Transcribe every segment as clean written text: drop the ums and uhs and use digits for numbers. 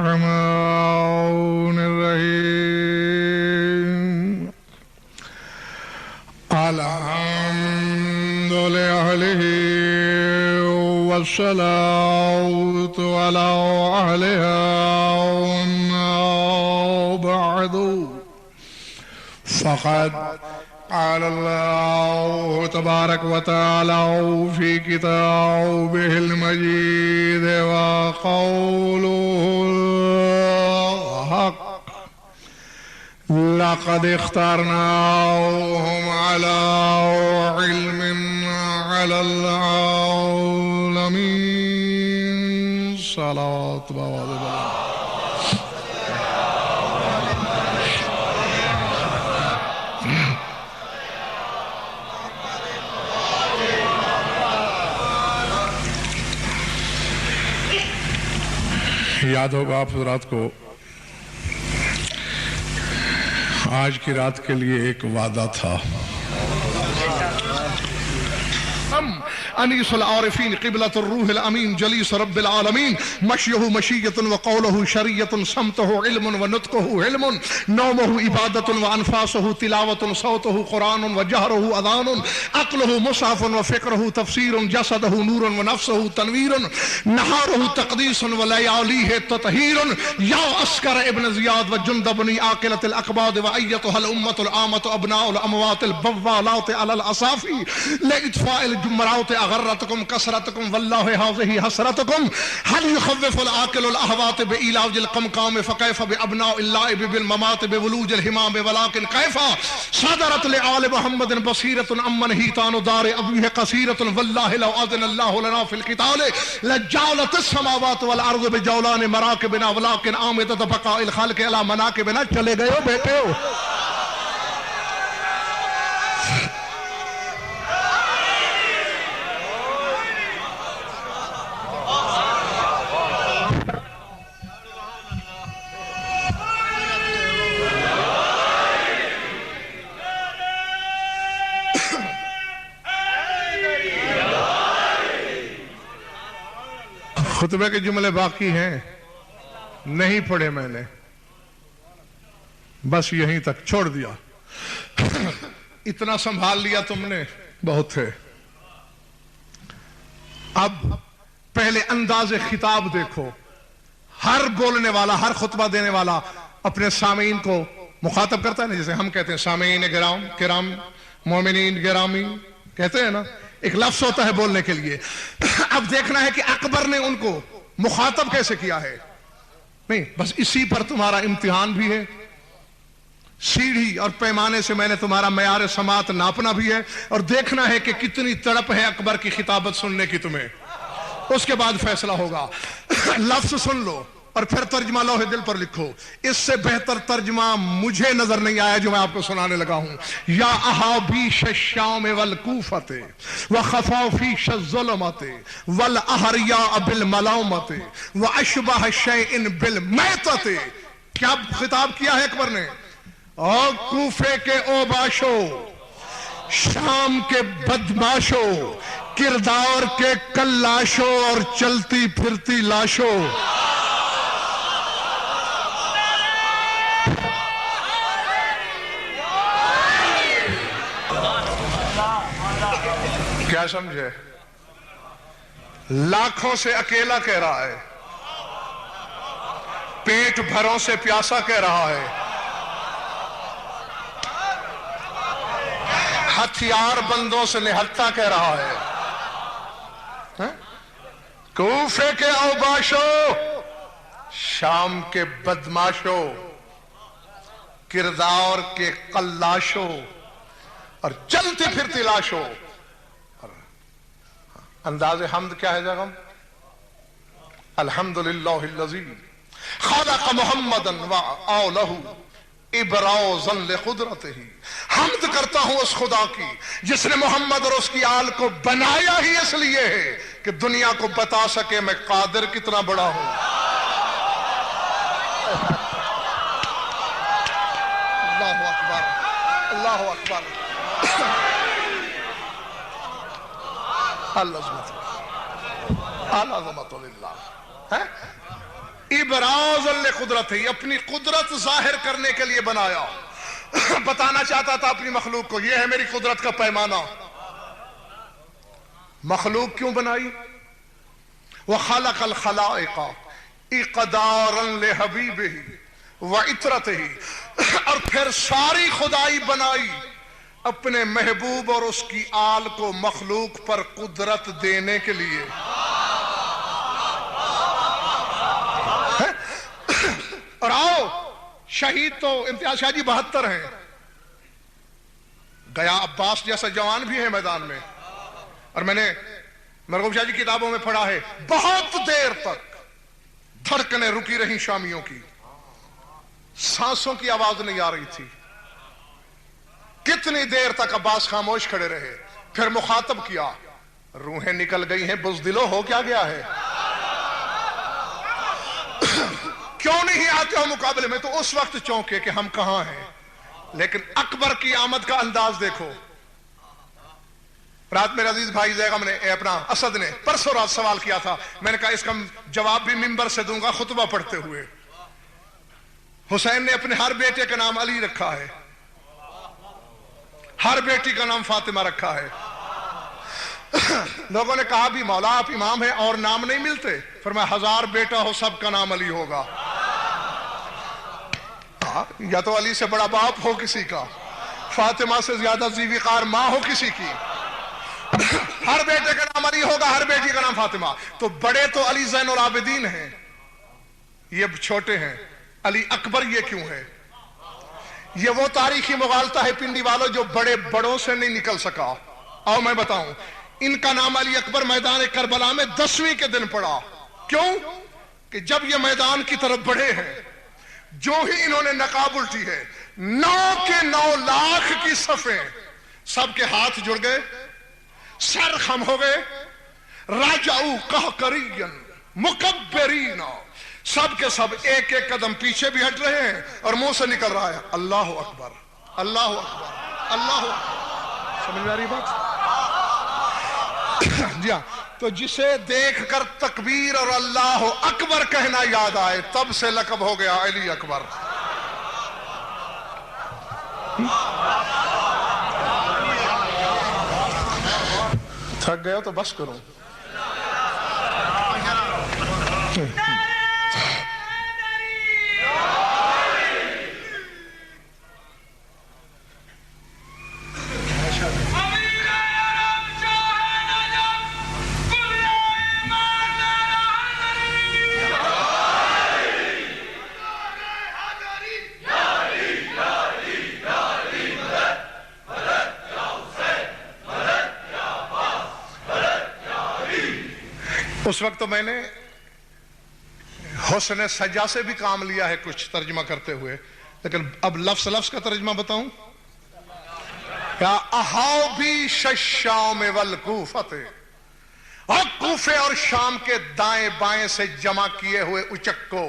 الرحمن الرحيم الحمد لأهله والصلاة على أهلها بعد فقد قال الله تبارك وتعالى في كتابه المجيد وقوله الحق لقد اخترناهم على علم على العالمين صلاة الله. یاد ہوگا آپ حضرات کو آج کی رات کے لیے ایک وعدہ تھا. انیس العارفین قبلۃ الروح الامین جلیس رب العالمین مشیہ مشیۃ وقولہ شریعۃ سمتہ علم ونطقہ علم نومہ عبادۃ وانفاسہ تلاوۃ صوتہ قرآن وجہرہ اذان عقلہ مصحف وفکرہ تفسیر جسدہ نور ونفسہ تنویر نہارہ تقدیس ولیالیہ تطہیر یا عسکر ابن زیاد وجند بن عاقلۃ الاقباض وایتھا الامۃ العامۃ ابناء الاموات البوالات علی الاصافی لاطفاء الجمرات اغرتکم کسرتکم واللہ حاضہ حسرتکم هل يخوف العاقل الاهوات بإيلاج القمقام فكيف بأبناء اللائب بالممات بولوج الهمام ولكن كيف صدرت لآل محمد بصيرة أمن هيتان دار أبيه قصيرة والله لو أذن الله لنا في القتال لجعلت السماوات والأرض بجولان مراكبنا ولكن آمدت بقاء الخلق على مناكبنا. چلے گئے ہو بیٹے ہو. خطبے کے جملے باقی ہیں نہیں پڑھے میں نے, بس یہیں تک چھوڑ دیا. اتنا سنبھال لیا تم نے, بہت تھے. اب پہلے انداز خطاب دیکھو. ہر بولنے والا, ہر خطبہ دینے والا اپنے سامعین کو مخاطب کرتا ہے نا, جیسے ہم کہتے ہیں سامعین کرام مومنین گرامی کہتے ہیں نا, ایک لفظ ہوتا ہے بولنے کے لیے. اب دیکھنا ہے کہ اکبر نے ان کو مخاطب کیسے کیا ہے. نہیں, بس اسی پر تمہارا امتحان بھی ہے. سیڑھی اور پیمانے سے میں نے تمہارا معیار سماعت ناپنا بھی ہے, اور دیکھنا ہے کہ کتنی تڑپ ہے اکبر کی خطابت سننے کی تمہیں. اس کے بعد فیصلہ ہوگا. لفظ سن لو اور پھر ترجمہ لوح دل پر لکھو. اس سے بہتر ترجمہ مجھے نظر نہیں آیا جو میں آپ کو سنانے لگا ہوں. یا احابیش الشام والکوفۃ وخفافیش الظلمۃ والاحریاء بالملامۃ واشبہ شیء بالمیتۃ. کیا خطاب کیا ہے اکبر نے؟ او کوفے کے اوباشو, شام کے بدماشو, کردار کے کلاشو اور چلتی پھرتی لاشو. کیا سمجھے؟ لاکھوں سے اکیلا کہہ رہا ہے, پیٹ بھروں سے پیاسا کہہ رہا ہے, ہتھیار بندوں سے نہتا کہہ رہا ہے. کوفے کے اوباشو, شام کے بدماشو, کردار کے قلاشو اور چلتی پھرتی لاشو. انداز حمد کیا ہے جگم؟ الحمدللہ الذی خلق محمدا وآلہ ابرازا لقدرتہ. حمد کرتا ہوں اس خدا کی جس نے محمد اور اس کی آل کو بنایا ہی اس لیے ہے کہ دنیا کو بتا سکے میں قادر کتنا بڑا ہوں. اللہ اکبر, اللہ اکبر. العظمت للہ. ابراز لقدرت ہی، اپنی قدرت ظاہر کرنے کے لیے بنایا، بتانا چاہتا تھا اپنی مخلوق کو یہ ہے میری قدرت کا پیمانہ۔ مخلوق کیوں بنائی؟ وَخَلَقَ الْخَلَائِقَ اِقْدَارًا لِحَبِيبِهِ وَعِطْرَتِهِ، اور پھر ساری خدائی بنائی اپنے محبوب اور اس کی آل کو مخلوق پر قدرت دینے کے لیے۔ اور آؤ، شہید تو امتیاز شاہ جی 72 ہیں، گیا عباس جیسا جوان بھی ہے میدان میں، اور میں نے مرغوب شاہ جی کتابوں میں پڑھا ہے بہت دیر تک دھڑکنیں رکی رہیں شامیوں کی، سانسوں کی آواز نہیں آ رہی تھی، کتنی دیر تک عباس خاموش کھڑے رہے، پھر مخاطب کیا، روحیں نکل گئی ہیں بزدلو، ہو کیا گیا ہے؟ کیوں نہیں آتے ہو مقابلے میں؟ تو اس وقت چونکے کہ ہم کہاں ہیں، لیکن اکبر کی آمد کا انداز دیکھو۔ رات میرے عزیز بھائی زیغم نے اپنا اسد نے پرسوں رات سوال کیا تھا، میں نے کہا اس کا جواب بھی منبر سے دوں گا خطبہ پڑھتے ہوئے۔ حسین نے اپنے ہر بیٹے کا نام علی رکھا ہے، ہر بیٹی کا نام فاطمہ رکھا ہے۔ لوگوں نے کہا بھی مولا آپ امام ہیں اور نام نہیں ملتے؟ فرمایا 1000 بیٹا ہو سب کا نام علی ہوگا، یا تو علی سے بڑا باپ ہو کسی کا، فاطمہ سے زیادہ ذیوقار ماں ہو کسی کی، ہر بیٹے کا نام علی ہوگا، ہر بیٹی کا نام فاطمہ۔ تو بڑے تو علی زین العابدین ہیں، یہ چھوٹے ہیں، علی اکبر یہ کیوں ہے؟ یہ وہ تاریخی مغالطہ ہے پنڈی والوں جو بڑے بڑوں سے نہیں نکل سکا۔ آؤ میں بتاؤں، ان کا نام علی اکبر میدان کربلا میں 10ویں کے دن پڑا۔ کیوں؟ کہ جب یہ میدان کی طرف بڑھے ہیں، جو ہی انہوں نے نقاب الٹی ہے، 9 کے 9 لاکھ کی صفیں، سب کے ہاتھ جڑ گئے، سر خم ہو گئے، راجعو قہقرین مکبرین، سب کے سب ایک ایک قدم پیچھے بھی ہٹ رہے ہیں اور منہ سے نکل رہا ہے اللہ اکبر، اللہ اکبر، اللہ اکبر۔ سمجھ میں آ رہی بات؟ جی ہاں، تو جسے دیکھ کر تکبیر اور اللہ اکبر کہنا یاد آئے، تب سے لقب ہو گیا علی اکبر۔ تھک گئے ہو تو بس کرو۔ اس وقت تو میں نے حسن سجا سے بھی کام لیا ہے کچھ ترجمہ کرتے ہوئے، لیکن اب لفظ لفظ کا ترجمہ بتاؤں کیا؟ اہاؤ بھی شام والکوفت، اور کوفے اور شام کے دائیں بائیں سے جمع کیے ہوئے اچک کو،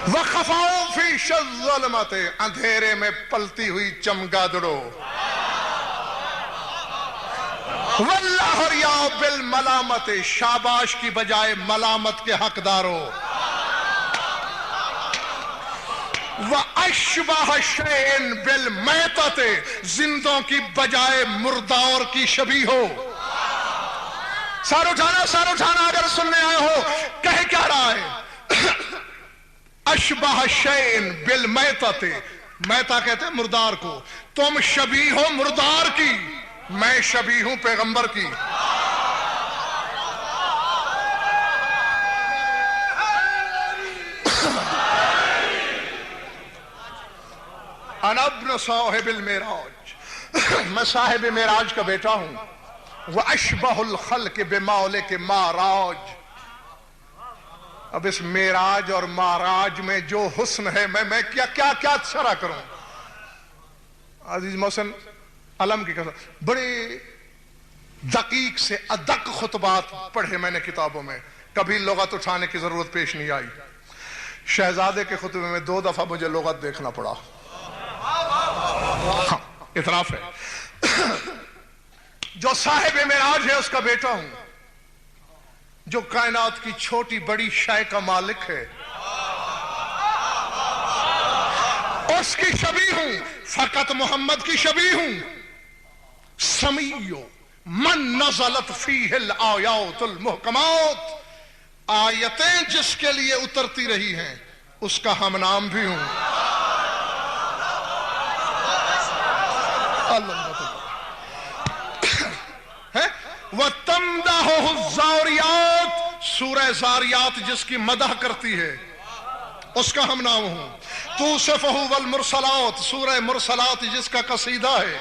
وخفاؤ فی الظلمت، اندھیرے میں پلتی ہوئی چمگادڑو، واللہ ریاء بالملامت، شاباش کی بجائے ملامت کے حقداروں، وَأَشْبَهَ شَيْءٍ بِالْمَيْتَةِ، زندوں کی بجائے مردار کی شبیہ ہو۔ سار اٹھانا اگر سننے آئے ہو، کہہ کیا رہا ہے؟ اشبہ شیئن بالمیتۃ، میتہ کہتے ہیں مردار کو، تم شبیہ ہو مردار کی، میں شبیہ ہوں پیغمبر کی۔ انا ابن صاحب المعراج، میں صاحب معراج کا بیٹا ہوں۔ واشبہ الخلق بمولک معراج، اب اس معراج اور معراج میں جو حسن ہے میں کیا شرح کروں۔ عزیز محسن علم کی قسم، بڑے دقیق سے ادق خطبات پڑھے میں نے کتابوں میں، کبھی لغت اٹھانے کی ضرورت پیش نہیں آئی۔ شہزادے کے خطبے میں 2 دفعہ مجھے لغت دیکھنا پڑا، ہاں اعتراف ہے۔ جو صاحب معراج ہے اس کا بیٹا ہوں، جو کائنات کی چھوٹی بڑی شے کا مالک ہے اس کی شبیہ ہوں، فقط محمد کی شبیہ ہوں۔ سمیو من نزلت فیہ الآیات المحکمات، آیتیں جس کے لیے اترتی رہی ہیں اس کا ہم نام بھی ہوں۔ وَتَمْدَحُهُ الزَّارِيَاتُ، سورہ زاریات جس کی مدح کرتی ہے اس کا ہم نام ہوں۔ تُوصِفُهُ وَالْمُرْسَلَاتِ، سورہ مرسلات جس کا قصیدہ ہے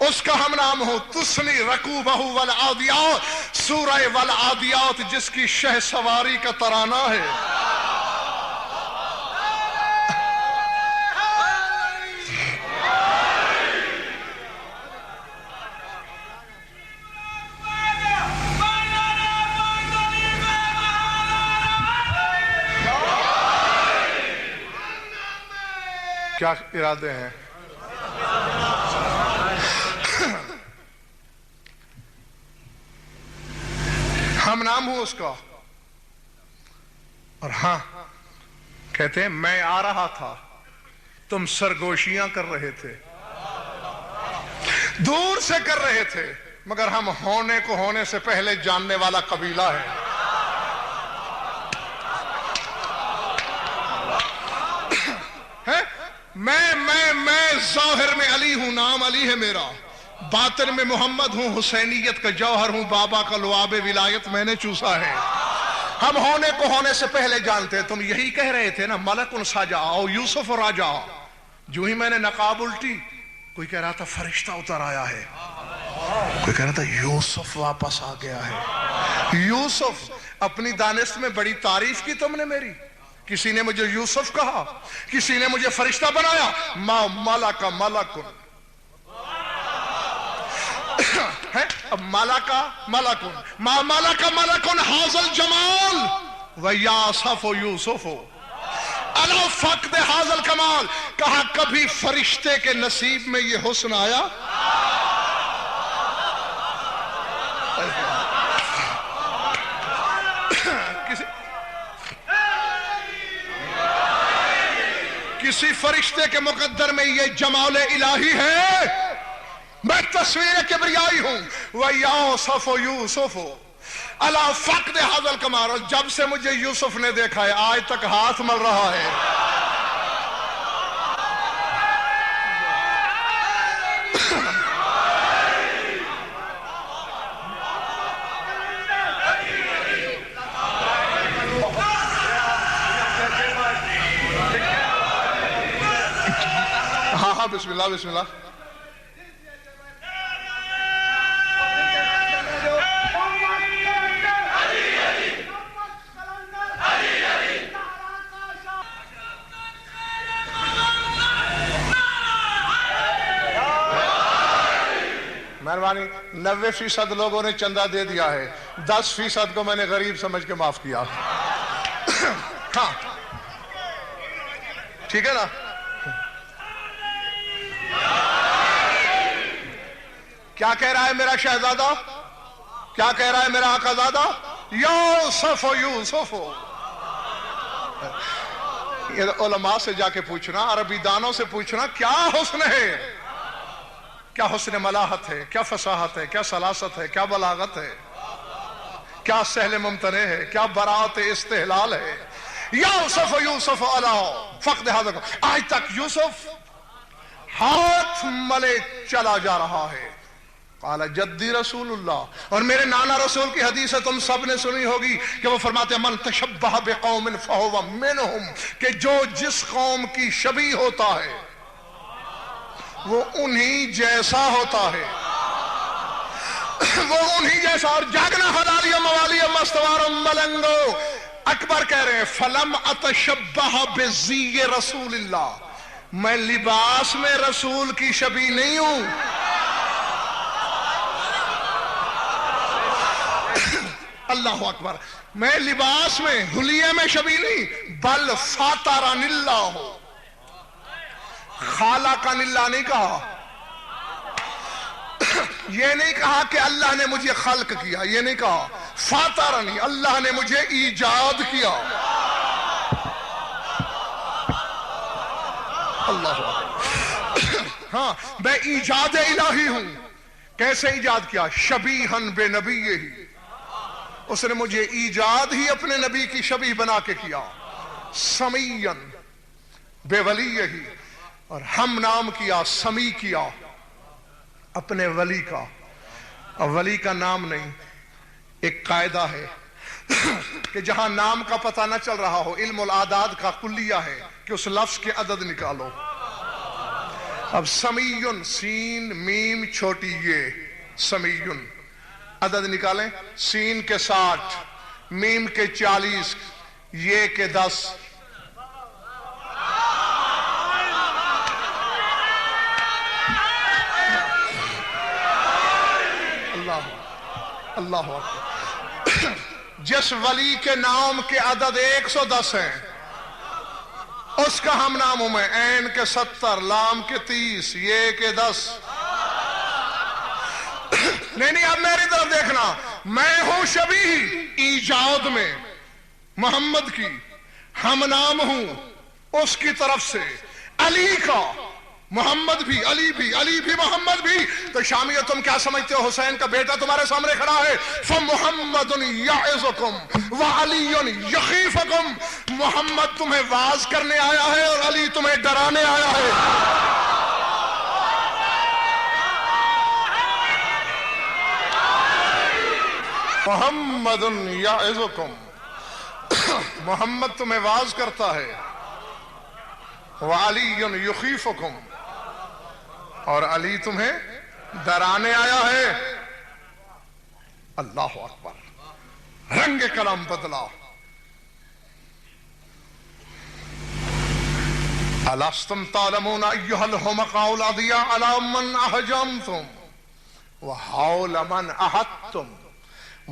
اس کا ہم نام ہوں۔ تُسْنِي رَكُوبَهُ وَالْعَادِيَاتِ، سورہ والعادیات جس کی شہ سواری کا ترانہ ہے۔ کیا ارادے ہیں؟ ہم نام ہوں اس کا۔ اور ہاں کہتے ہیں میں آ رہا تھا تم سرگوشیاں کر رہے تھے، دور سے کر رہے تھے، مگر ہم ہونے کو ہونے سے پہلے جاننے والا قبیلہ ہے۔ میں ظاہر میں علی ہوں، نام علی ہے میرا، باطن میں محمد ہوں، حسینیت کا جوہر ہوں، بابا کا لعاب ولایت میں نے چوسا ہے۔ ہم ہونے کو ہونے سے پہلے جانتے ہیں۔ تم یہی کہہ رہے تھے نا ملک ساجا او یوسف راجا، جو ہی میں نے نقاب الٹی کوئی کہہ رہا تھا فرشتہ اتر آیا ہے، کوئی کہہ رہا تھا یوسف واپس آ گیا ہے۔ یوسف، اپنی دانست میں بڑی تعریف کی تم نے میری، کسی نے مجھے یوسف کہا، کسی نے مجھے فرشتہ بنایا۔ ما ملک ملکن، ملکا ملکن، ما ملک ملکن حاضل جمال ویاسف یوسف علی فقد حاضل کمال، کہا کبھی فرشتے کے نصیب میں یہ حسن آیا؟ کسی فرشتے کے مقدر میں یہ جمال الہی ہے؟ میں تصویر کبریائی ہوں۔ وَيَوْسَفُ يُوسُفُ عَلَى فَقْدِ هَذَا الْكَمَالِ، اور جب سے مجھے یوسف نے دیکھا ہے آج تک ہاتھ مل رہا ہے۔ ہاں بسم اللہ بسم اللہ۔ مہربانی، 90% لوگوں نے چندہ دے دیا ہے، 10% کو میں نے غریب سمجھ کے معاف کیا۔ ہاں ٹھیک ہے نا؟ کیا کہہ رہا ہے میرا شہزادہ؟ کیا کہہ رہا ہے میرا آقازادہ؟ یوسف یوسف۔ یہ علماء سے جا کے پوچھنا، عربی دانوں سے پوچھنا کیا حسن ہے، کیا حسن ملاحت ہے، کیا فصاحت ہے، کیا سلاست ہے، کیا بلاغت ہے، کیا سہل ممتنع ہے، کیا براعت استحلال ہے۔ یوسف یوسف علی فقد حاضر، آج تک یوسف ہاتھ ملے چلا جا رہا ہے۔ قال جدی رسول اللہ، اور میرے نانا رسول کی حدیث ہے تم سب نے سنی ہوگی کہ وہ فرماتے ہیں من تشبہ بقوم فہو منہم، کہ جو جس قوم کی شبیہ ہوتا ہے وہ انہی جیسا ہوتا ہے، وہ انہی جیسا۔ اور جاگنا حلالی موالی مستوار ملنگو، اکبر کہہ رہے ہیں فلم اتشبہ بزی رسول اللہ، میں لباس میں رسول کی شبیہ نہیں ہوں۔ اللہ اکبر، میں لباس میں حلیے میں شبیہ نہیں، بل فاترن اللہ، خالقن اللہ نہیں کہا، یہ نہیں کہا کہ اللہ نے مجھے خلق کیا، یہ نہیں کہا فاطرنی، اللہ نے مجھے ایجاد کیا. اللہ ہاں میں ایجاد الہی ہوں. کیسے ایجاد کیا؟ شبیہن بے نبی ہی، اس نے مجھے ایجاد ہی اپنے نبی کی شبیہ بنا کے کیا. سمیین بے ولی ہی، اور ہم نام کیا، سمی کیا اپنے ولی کا. اور ولی کا نام نہیں، ایک قاعدہ ہے کہ جہاں نام کا پتہ نہ چل رہا ہو، علم العداد کا کلیہ ہے کہ اس لفظ کے عدد نکالو. اب سمیون، سین میم چھوٹی یہ، سمیون عدد نکالیں. سین کے 60، میم کے 40، یہ کے 10. اللہ اکبر. جس ولی کے نام کے عدد 110 ہیں اس کا ہم نام ہوں میں. عین کے 70، لام کے 30، یہ کے 10. نہیں اب میری طرف دیکھنا. میں ہوں شبیہ ایجاد میں محمد کی، ہم نام ہوں اس کی طرف سے علی کا. محمد بھی، علی بھی، علی بھی، محمد بھی. تو شامیہ تم کیا سمجھتے ہو؟ حسین کا بیٹا تمہارے سامنے کھڑا ہے. فَمُحَمَّدٌ يَعِظُكُمْ وَعَلِيٌّ يَخِيفُكُمْ. محمد تمہیں واعظ کرنے آیا ہے اور علی تمہیں ڈرانے آیا ہے. محمد یعظکم، محمد تمہیں واعظ کرتا ہے. وعلی یخیفکم، اور علی تمہیں ڈرانے آیا ہے. اللہ اکبر. رنگ کلام بدلا. الستم تعلمون ایھا الحمقاء الاضیاء علی من احجمتم وحول من احطتم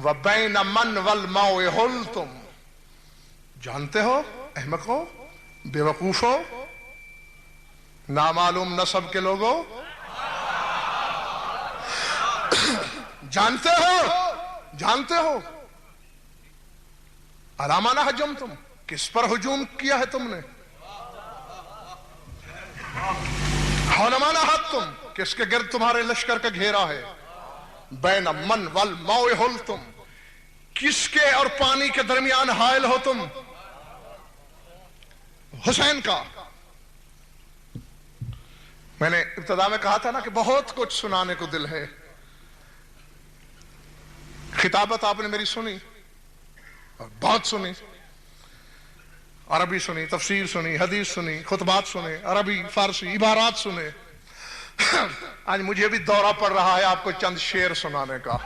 وبین من والماء حلتم. جانتے ہو احمق ہو، بے وقوف ہو، نامعلوم نسب کے لوگوں، جانتے ہو علامہ حجمتم، کس پر ہجوم کیا ہے تم نے؟ حولمان حتم، کس کے گرد تمہارے لشکر کا گھیرا ہے؟ بین من والماء حلتم، کس کے اور پانی کے درمیان حائل ہو تم؟ حسین کا. میں نے ابتدا میں کہا تھا نا کہ بہت کچھ سنانے کو دل ہے. خطابت آپ نے میری سنی، بہت سنی، عربی سنی، تفسیر سنی، حدیث سنی، خطبات سنے، عربی فارسی عبارات سنے. آج مجھے بھی دورہ پڑ رہا ہے آپ کو چند شعر سنانے کا.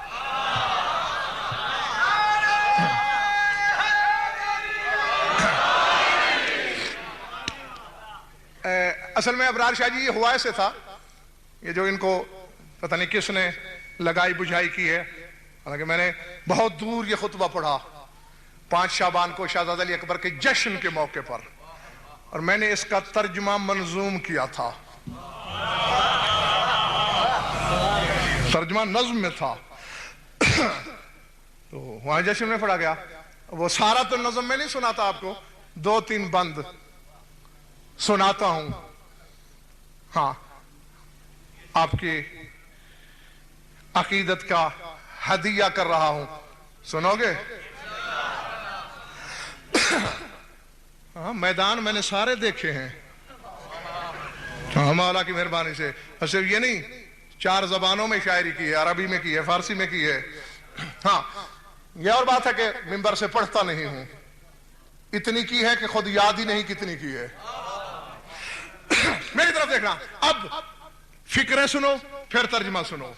اصل میں ابرار شاہ جی یہ ہوا ایسے تھا، یہ جو ان کو پتہ نہیں کس نے لگائی بجھائی کی ہے، حالانکہ میں نے بہت دور یہ خطبہ پڑھا 5 شعبان کو شہزادہ علی اکبر کے جشن کے موقع پر، اور میں نے اس کا ترجمہ منظوم کیا تھا. ترجمہ نظم میں تھا تو وہاں جشن میں پڑھا گیا. وہ سارا تو نظم میں نہیں سناتا آپ کو، 2-3 بند سناتا ہوں. ہاں آپ کی عقیدت کا ہدیہ کر رہا ہوں، سنو گے؟ ہاں میدان میں نے سارے دیکھے ہیں مولا کی مہربانی سے. صرف یہ نہیں 4 زبانوں میں شاعری کی ہے، عربی میں کی ہے، فارسی میں کی ہے. ہاں یہ اور بات ہے کہ منبر سے پڑھتا نہیں ہوں، اتنی کی ہے کہ خود یاد ہی نہیں کتنی کی ہے. میری طرف دیکھنا. اب فکریں سنو پھر ترجمہ سنو.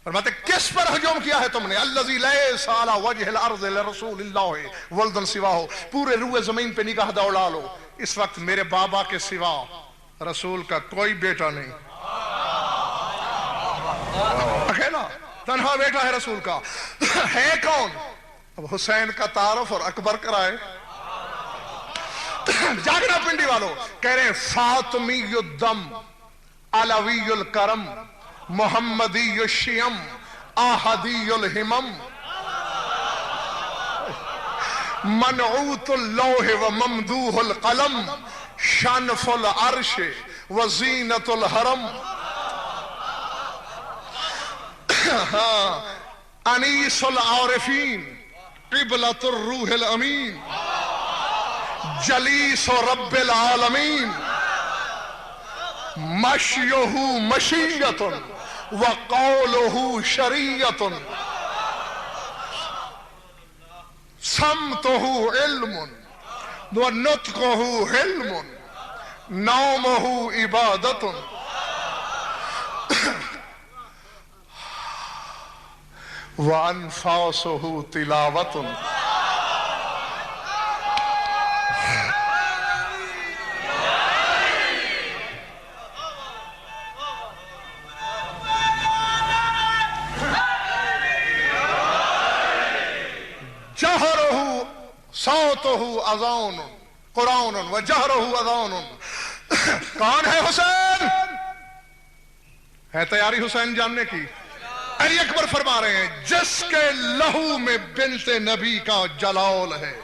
اور بات ہے کس پر ہجوم کیا ہے تم نے؟ الذی لیس علی وجہ الارض لرسول اللہ ولد سواہ. پورے روئے زمین پہ نگاہ دوڑا لو، اس وقت میرے بابا کے سوا رسول کا کوئی بیٹا نہیں، اکیلا تنہا بیٹا ہے رسول کا. ہے کون؟ اب حسین کا تعارف اور اکبر کرائے. جاگنا پنڈی والوں، کہہ رہے ہیں فاطمی الدم علوی الکرم محمدی الشیم آحدی الہمم منعوت اللوح و ممدوح القلم شنف العرش و زینت الحرم انیس العارفین قبلۃ الروح الامین جلیس رب العالمین مشیہ مشیۃ وقولہ شریعۃ سمتہ علم ونطقہ حلم نومہ عبادۃ وانفاسہ تلاوۃ جہرہ صوتہ اذان قرآن وجہرہ اذان کون ہے حسین؟ ہے تیاری حسین جاننے کی؟ علی اکبر فرما رہے ہیں جس کے لہو میں بنت نبی کا جلال ہے،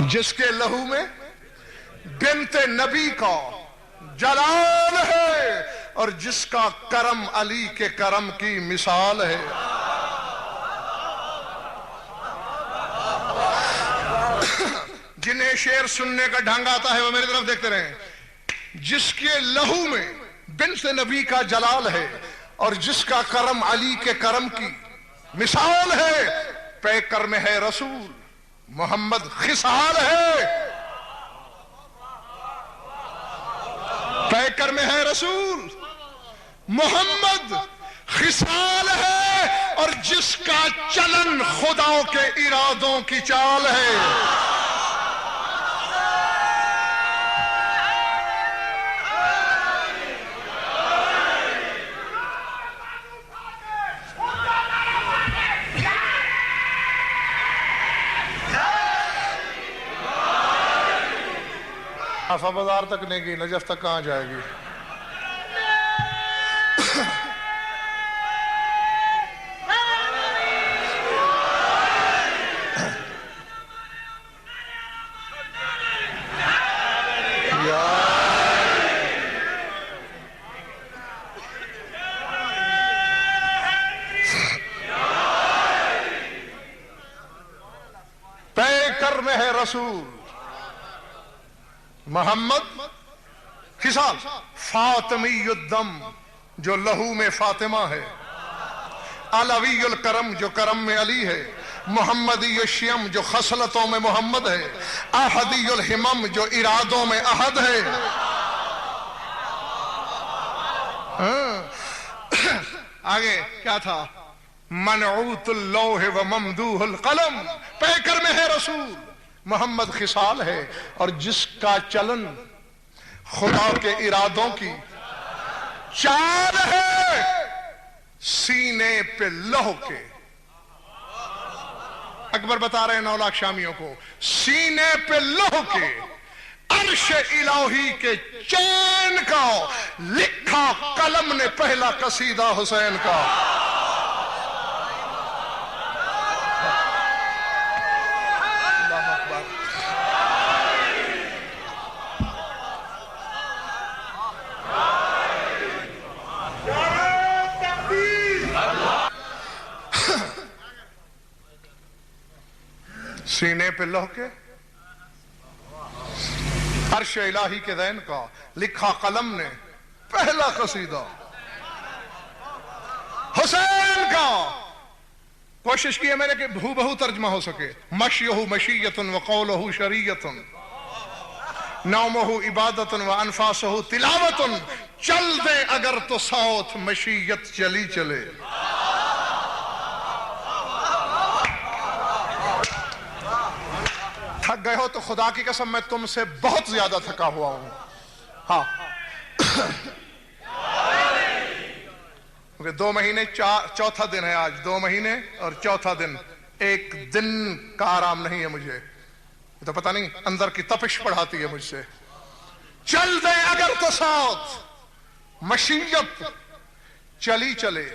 جس کے لہو میں بنت نبی کا جلال ہے اور جس کا کرم علی کے کرم کی مثال ہے. جنہیں شعر سننے کا ڈھنگ آتا ہے وہ میری طرف دیکھتے رہیں. جس کے لہو میں بنت نبی کا جلال ہے اور جس کا کرم علی کے کرم کی مثال ہے، پیکر میں ہے رسول محمد خصال ہے، پیکر میں ہے رسول محمد خصال ہے، اور جس کا چلن خدا کے ارادوں کی چال ہے. آفا بازار تک نہیں گئی، نجف تک کہاں جائے گی؟ پیکر میں ہے رسول محمد خصال، فاطمی الدم جو لہو میں فاطمہ ہے، علوی الکرم جو کرم میں علی ہے، محمدی الشیم جو خصلتوں میں محمد ہے، احدی الہمم جو ارادوں میں احد ہے. آگے کیا تھا؟ منعوت اللوح و ممدوح القلم، پیکر میں ہے رسول محمد خصال ہے اور جس کا چلن خدا کے ارادوں کی چال ہے. سینے پہ لوح کے، اکبر بتا رہے ہیں 9 لاکھ شامیوں کو، سینے پہ لوح کے عرش الہی کے چین کا لکھا قلم نے پہلا قصیدہ حسین کا. سینے پہ لوح کے عرش الہی کے ذین کا لکھا قلم نے پہلا قصیدہ حسین کا. کوشش کی ہے میں نے کہ بہو بہو ترجمہ ہو سکے. مشیہ مشیۃ وقولہ شریعۃ نومہ عبادۃ وانفاسہ تلاوۃ. چل دے اگر تو ساتھ مشیت چلی چلے. تھک گئے ہو تو خدا کی قسم میں تم سے بہت زیادہ تھکا ہوا ہوں. ہاں 2 مہینے چوتھا دن ہے آج. 2 مہینے اور چوتھا دن، ایک دن کا آرام نہیں ہے مجھے. تو پتہ نہیں اندر کی تپش پڑھاتی ہے مجھ سے. چل دیں اگر تو ساتھ مشیت چلی چلے،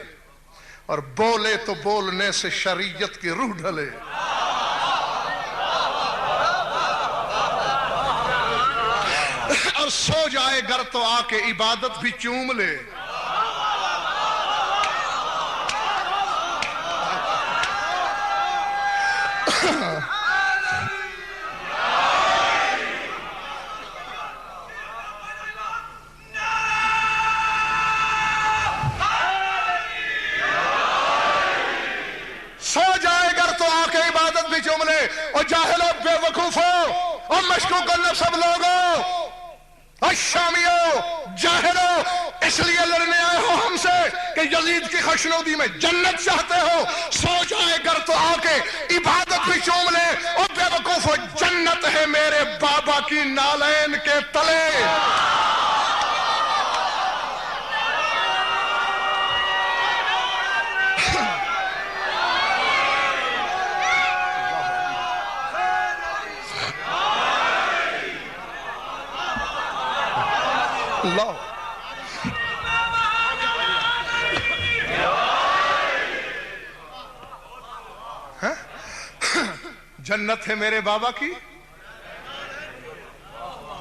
اور بولے تو بولنے سے شریعت کی روح ڈھلے۔ اور سو جائے گر تو آ کے عبادت بھی چوم لے۔ سو جائے گر تو آ کے عبادت بھی چوم لے۔ اور جاہلو بے وقوفو اور مشکوک سب لوگو اور شامیو جاہلو، اس لیے لڑنے آئے ہو ہم سے کہ یزید کی خوشنودی میں جنت چاہتے ہو؟ سو جائے گر تو آ کے عبادت بھی چوم لے۔ اور بے وقوفو، جنت ہے میرے بابا کی نالین کے تلے۔ اللہ جنت ہے میرے بابا کی،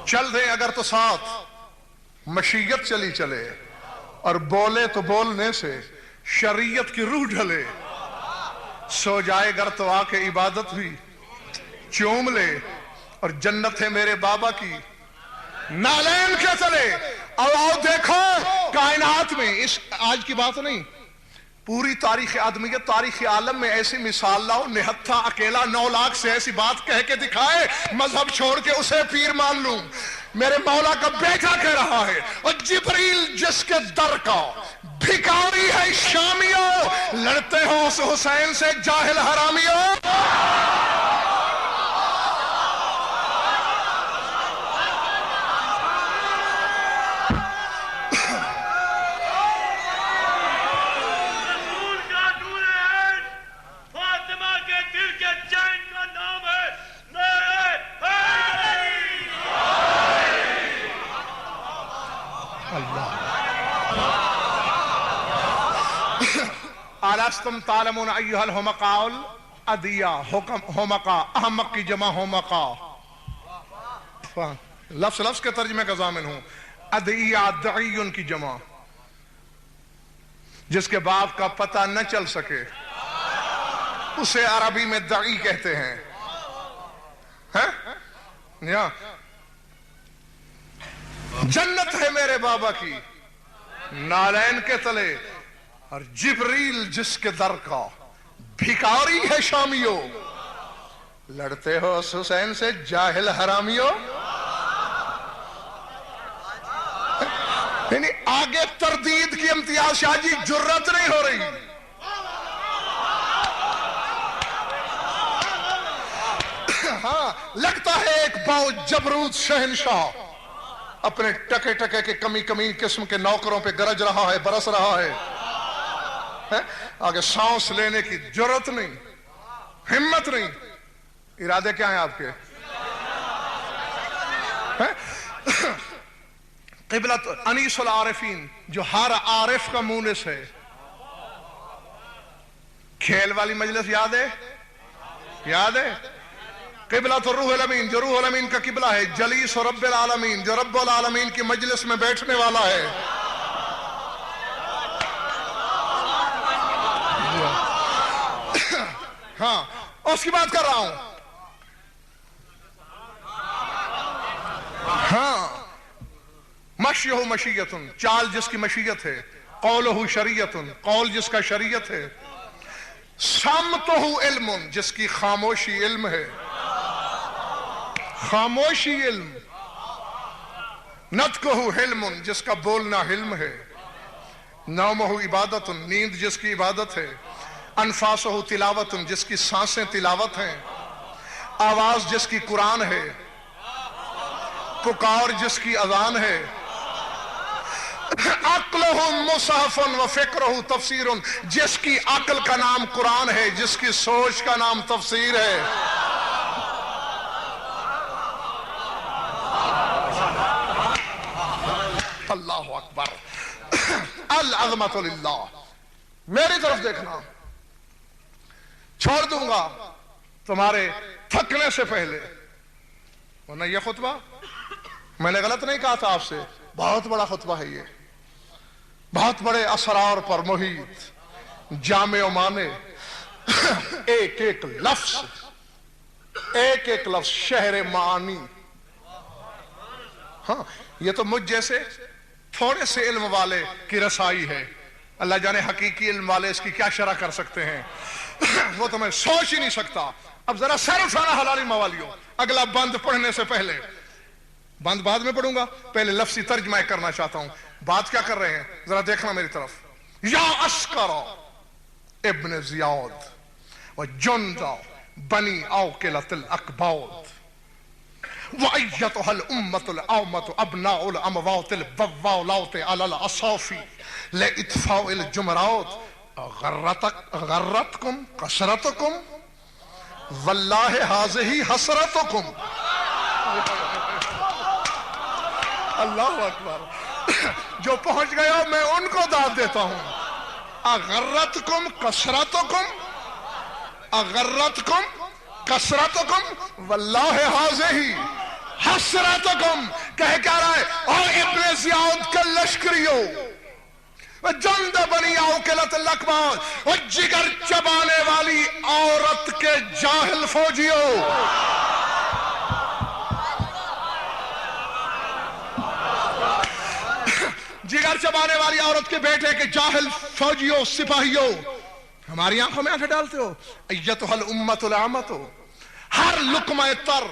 چل دیں اگر تو ساتھ مشیت چلی چلے، اور بولے تو بولنے سے شریعت کی روح ڈھلے۔ سو جائے گر تو آ کے عبادت بھی چوم لے، اور جنت ہے میرے بابا کی نالین کے تلے۔ اور آؤ دیکھو کائنات میں، اس آج کی بات نہیں، پوری تاریخ آدمیت، تاریخ عالم میں ایسی مثال لاؤ، نہتھا اکیلا 9 لاکھ سے ایسی بات کہہ کے دکھائے، مذہب چھوڑ کے اسے پیر مان لوں۔ میرے مولا کا بیٹا کہہ رہا ہے، اور جبریل جس کے در کا بھکاری ہے شامیوں، لڑتے ہو اس حسین سے جاہل حرامیوں۔ الستم تعلمون ایھا الحمقاء الادیا، حمقا احمق کی جمع حمقا، لفظ لفظ کے ترجمے کا ضامن ہوں۔ ادعیہ دعیون کی جمع، جس کے باپ کا پتہ نہ چل سکے اسے عربی میں دعی کہتے ہیں۔ جنت ہے میرے بابا کی نالین کے تلے، اور جبریل جس کے در کا بھکاری ہے شامیوں، لڑتے ہو اس حسین سے جاہل حرامیوں۔ یعنی آگے تردید کی امتیاز شاہ جی جرت نہیں ہو رہی۔ ہاں لگتا ہے ایک باؤ جبروت شہنشاہ اپنے ٹکے ٹکے کے کمی کمی قسم کے نوکروں پہ گرج رہا ہے، برس رہا ہے، آگے سانس لینے کی جرت نہیں، ہمت نہیں۔ ارادے کیا ہیں آپ کے؟ قبلۃ انیس العارفین، جو ہر عارف کا مونس ہے۔ کھیل والی مجلس یاد ہے؟ یاد ہے؟ قبلۃ الروح الامین، جو روح الامین کا قبلہ ہے۔ جلیس رب العالمین، جو رب العالمین کی مجلس میں بیٹھنے والا ہے۔ ہاں اس کی بات کر رہا ہوں۔ ہاں مشیہ مشیت، چال جس کی مشیت ہے۔ قولہ شریعت، قول جس کا شریعت ہے۔ صمتہ علم، جس کی خاموشی علم ہے، خاموشی علم۔ نطقہ حلم، جس کا بولنا حلم ہے۔ نومہ عبادت، نیند جس کی عبادت ہے۔ انفاسہ تلاوت، جس کی سانسیں تلاوت ہیں۔ آواز جس کی قرآن ہے۔ پکار جس کی اذان ہے۔ عقلہ مصحف و فکرہ تفسیر، جس کی عقل کا نام قرآن ہے، جس کی سوچ کا نام تفسیر ہے۔ العظمت للہ، میری طرف دیکھنا، چھوڑ دوں گا تمہارے تھکنے سے پہلے. ورنہ یہ خطبہ میں نے غلط نہیں کہا تھا آپ سے، بہت بڑا خطبہ ہے یہ، بہت بڑے اسرار پر محیط، جامع و معنی، ایک ایک لفظ، ایک ایک لفظ شہر معانی. ہاں یہ تو مجھ جیسے تھوڑے سے علم والے کی رسائی ہے، اللہ جانے حقیقی علم والے اس کی کیا شرح کر سکتے ہیں، وہ تو میں سوچ ہی نہیں سکتا. اب ذرا سر اٹھانا حلالی موالیوں، اگلا بند پڑھنے سے پہلے، بند بعد میں پڑھوں گا، پہلے لفظی ترجمہ کرنا چاہتا ہوں. بات کیا کر رہے ہیں ذرا دیکھنا میری طرف. یا عسکر ابن زیاد و جند بنی عوقلۃ الاکباد وَأَيَّتُهَا الْأُمَّةُ الْأَوْمَةُ أَبْنَاءُ الْأَمْوَاتِ الْبَوَّالَاتِ عَلَى الْأَصَافِ لِإِطْفَاءِ الْجُمْرَاتِ غَرَّتْكُمْ كَثْرَتُكُمْ وَاللَّهِ هَٰذِهِ حَسْرَتُكُمْ. اللہ اکبر، جو پہنچ گیا میں ان کو داد دیتا ہوں. اغرتکم کثرتکم، اغرتکم کثرتکم واللہ ہذہ حسرتکم. کہہ کیا رہا ہے؟ اور ابن زیاد کا لشکریوں، جند بنی عوقلۃ الاکباد، اور جگر چبانے والی عورت کے جاہل فوجیوں. جگر چبانے والی عورت کے بیٹے کے جاہل فوجیوں، سپاہیوں، ہماری آنکھوں میں آنکھیں ڈالتے ہو. ایتھا الامۃ العامۃ، ہر لقمہ تر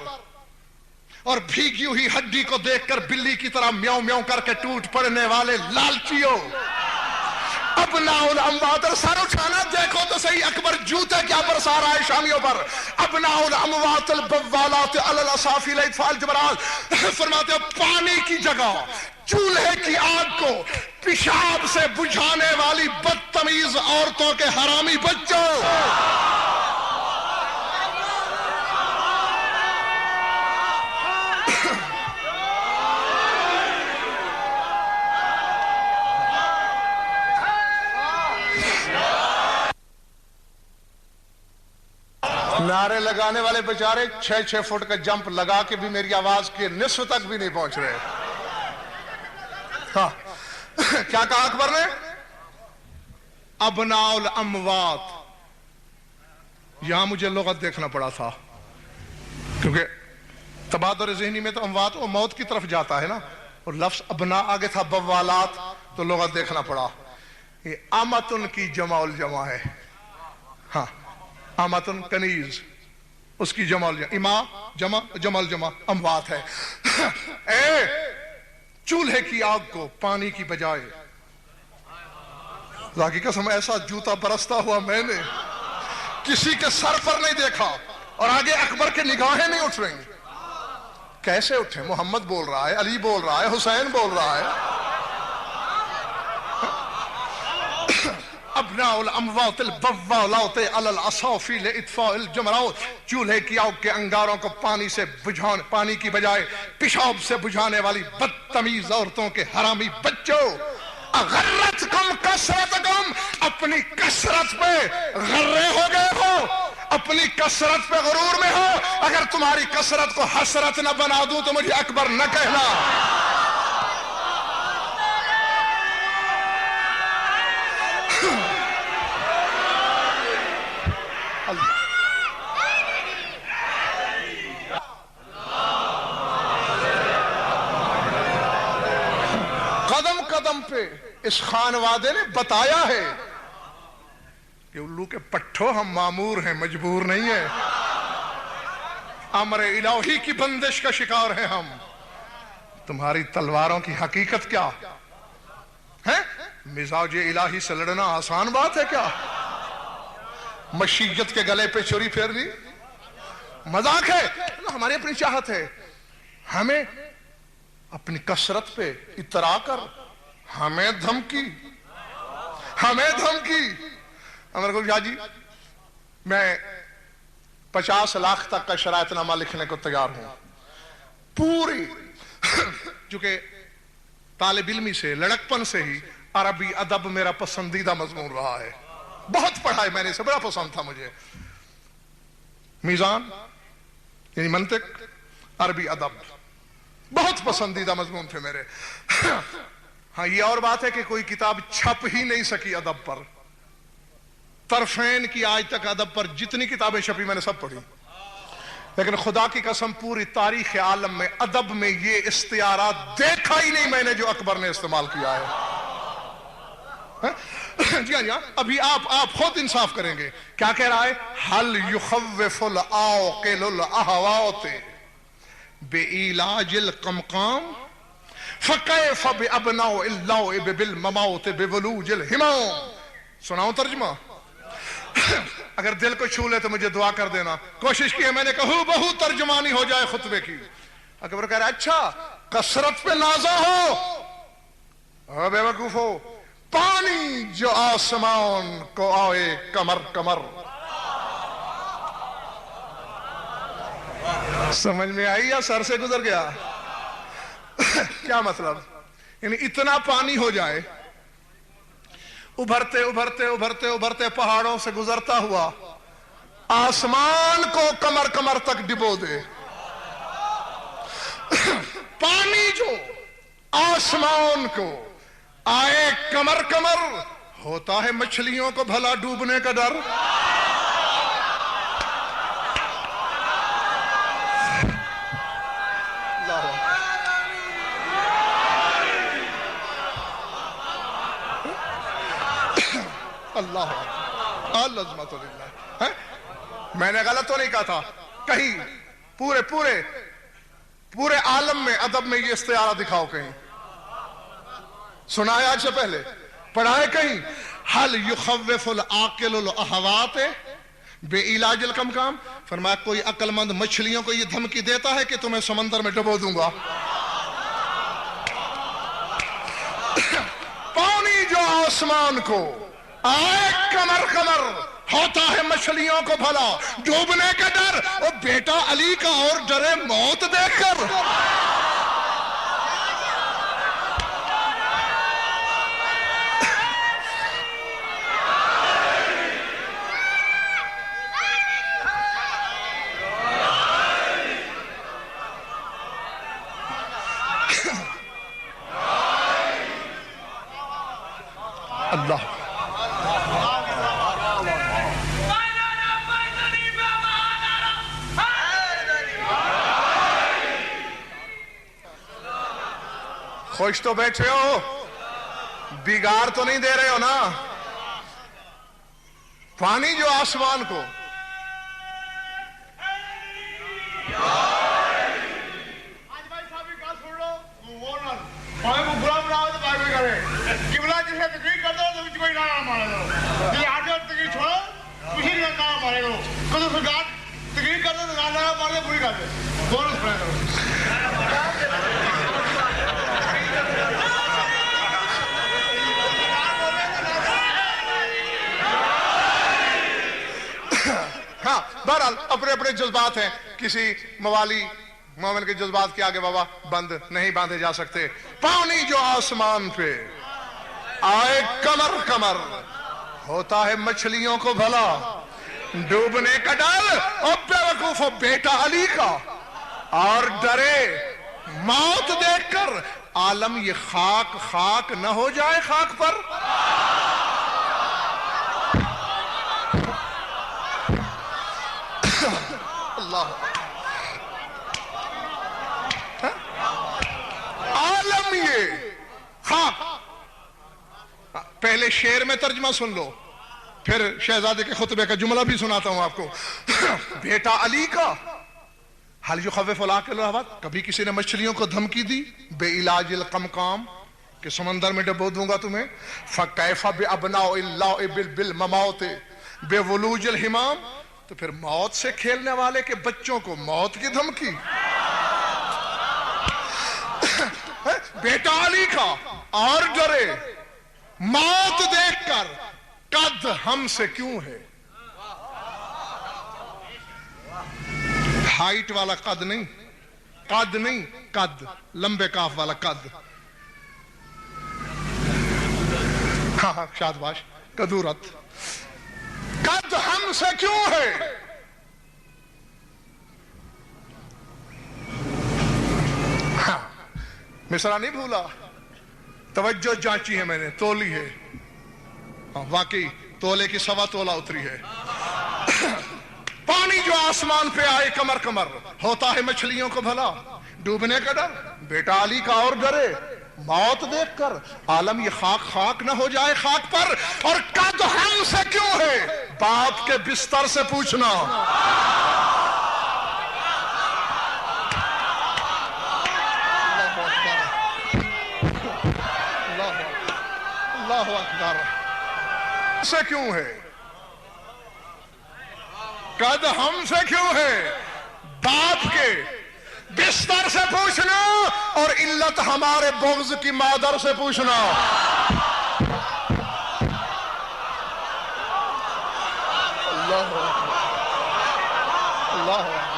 اور بھیگی ہوئی ہڈی کو دیکھ کر بلی کی طرح میاؤں میاؤں کر کے ٹوٹ پڑنے والے لالچیوں. ابناء الاموات، سر اٹھانا دیکھو تو صحیح، اکبر جوتے کیا برسا رہا ہے شامیوں پر. ابناء الاموات البوالات علی الاصافی لاطفاء الجمرات، فرماتے ہیں پانی کی جگہ چولہے کی آگ کو پیشاب سے بجھانے والی بدتمیز عورتوں کے حرامی بچوں. نعرے لگانے والے بیچارے 6 فٹ کا جمپ لگا کے بھی میری آواز کے نصف تک بھی نہیں پہنچ رہے. ہاں کیا کہا اکبر نے؟ ابناء الاموات. یہاں مجھے لغت دیکھنا پڑا تھا، کیونکہ تبادر ذہنی میں تو اموات وہ موت کی طرف جاتا ہے نا، اور لفظ ابنا آگے تھا بوالات، تو لغت دیکھنا پڑا. یہ امتن کی جمع الجمع ہے. ہاں امتن کنیز، اس کی جمع الجمع، اما جمع جمع الجمع اموات ہے. اے چولہے کی آگ کو پانی کی بجائے، خدا کی قسم ایسا جوتا برستا ہوا میں نے کسی کے سر پر نہیں دیکھا. اور آگے اکبر کے نگاہیں نہیں اٹھ رہی. کیسے اٹھے؟ محمد بول رہا ہے، علی بول رہا ہے، حسین بول رہا ہے. ابناء الاموات البوالات علی الاصافی لاطفاء الجمرات، چولہے کی آگ کے انگاروں کو پانی کی بجائے پیشاب سے بجھانے والی بدتمیز عورتوں کے حرامی بچوں. اغرتکم کثرتکم، اپنی کثرت پہ غرے ہو گئے ہو، اپنی کثرت پہ غرور میں ہو. اگر تمہاری کثرت کو حسرت نہ بنا دوں تو مجھے اکبر نہ کہنا. قدم قدم پہ اس خانوادے نے بتایا ہے کہ الو کے پٹھوں ہم معمور ہیں، مجبور نہیں ہیں. امر الہی کی بندش کا شکار ہیں ہم. تمہاری تلواروں کی حقیقت کیا ہے؟ مزاج الہی سے لڑنا آسان بات ہے کیا؟ مشیت کے گلے پہ چھری پھیرنی مذاق ہے؟ ہماری اپنی چاہت ہے. ہمیں اپنی کثرت پہ اترا کر ہمیں دھمکی. امر کو جی میں 50 لاکھ تک کا شرائط نامہ لکھنے کو تیار ہوں. پوری چونکہ طالب علمی سے، لڑکپن سے ہی عربی ادب میرا پسندیدہ مضمون رہا ہے، بہت پڑھا ہے میں نے، اسے بڑا پسند تھا مجھے. میزان یعنی منطق، عربی ادب بہت پسندیدہ مضمون تھے میرے. ہاں یہ اور بات ہے کہ کوئی کتاب چھپ ہی نہیں سکی ادب پر. طرفین کی آج تک ادب پر جتنی کتابیں چھپی میں نے سب پڑھی، لیکن خدا کی قسم پوری تاریخ عالم میں ادب میں یہ استعارات دیکھا ہی نہیں میں نے جو اکبر نے استعمال کیا ہے. جی ہاں، ابھی آپ خود انصاف کریں گے. کیا کہہ رہا ہے؟ حل یخوف العاقل الاہوات بعلاج القمقام فکیف بابناء اللعب بالممات بولوج الہمام. سناؤں ترجمہ؟ اگر دل کو چھو لے تو مجھے دعا کر دینا. کوشش کی ہے میں نے کہو بہو ترجمانی ہو جائے خطبے کی. اکبر کہہ رہا ہے اچھا کثرت پہ نازا ہو، بے وقوف ہو، پانی جو آسمان کو آئے کمر کمر. سمجھ میں آئی یا سر سے گزر گیا؟ کیا مطلب؟ یعنی اتنا پانی ہو جائے، ابھرتے ابھرتے ابھرتے ابھرتے پہاڑوں سے گزرتا ہوا آسمان کو کمر کمر تک ڈبو دے. پانی جو آسمان کو آئے کمر کمر، ہوتا ہے مچھلیوں کو بھلا ڈوبنے کا ڈر. اللہ العظمت للہ. میں نے غلط تو نہیں کہا تھا؟ کہیں پورے عالم میں ادب میں یہ استعارہ دکھاؤ، کہیں سنایا آج سے پہلے، پڑھائے کہیں؟ حل یخوف العاقل الاہوات بعلاج القمقام. فرمایا کوئی عقل مند مچھلیوں کو یہ دھمکی دیتا ہے کہ تمہیں سمندر میں ڈبو دوں گا. پانی جو آسمان کو آئے کمر کمر، ہوتا ہے مچھلیوں کو بھلا ڈوبنے کا ڈر. اور بیٹا علی کا اور ڈرے موت دیکھ کر. اللہ خوش تو بیٹھے ہو، بگاڑ تو نہیں دے رہے ہو نا؟ پانی جو آسمان کو ہاں بہرحال اپنے اپنے جذبات ہیں. کسی موالی مومن کے جذبات کے آگے بابا بند نہیں باندھے جا سکتے. پانی جو آسمان پہ آئے کمر کمر، ہوتا ہے مچھلیوں کو بھلا ڈوبنے کا ڈر. اور بے وقوف ہو بیٹا علی کا اور ڈرے موت دیکھ کر. عالم یہ خاک نہ ہو جائے خاک پر. اللہ عالم یہ خاک. پہلے شعر میں ترجمہ سن لو، پھر شہزادے کے خطبے کا جملہ بھی سناتا ہوں آپ کو. بیٹا علی کا حل یخوف العاقل الاہوات. کبھی کسی نے مچھلیوں کو دھمکی دی بے علاج القمقام کہ سمندر میں ڈبو دوں گا تمہیں. فکیف بابناء اللعب بالممات بولوج الہمام. تو پھر موت سے کھیلنے والے کے بچوں کو موت کی دھمکی. بیٹا علی کا اور ڈرے موت دیکھ کر. قد ہم سے کیوں ہے؟ ہائٹ والا قد نہیں، قد لمبے کاف والا قد. ہاں شادباش کدورت قد ہم سے کیوں ہے ہاں مصرع نہیں بھولا توجہ جانچی ہے میں نے تولی ہے واقعی تولے کی 1.25 تولہ اتری ہے پانی جو آسمان پہ آئے کمر کمر ہوتا ہے مچھلیوں کو بھلا ڈوبنے کا ڈر بیٹا علی کا اور ڈرے موت دیکھ کر عالم یہ خاک خاک نہ ہو جائے خاک پر اور قد ہم سے کیوں ہے باپ کے بستر سے پوچھنا اللہ اکبر سے کیوں ہے قد ہم سے کیوں ہے باپ کے بستر سے پوچھنا اور علت ہمارے بغض کی مادر سے پوچھنا اللہ اللہ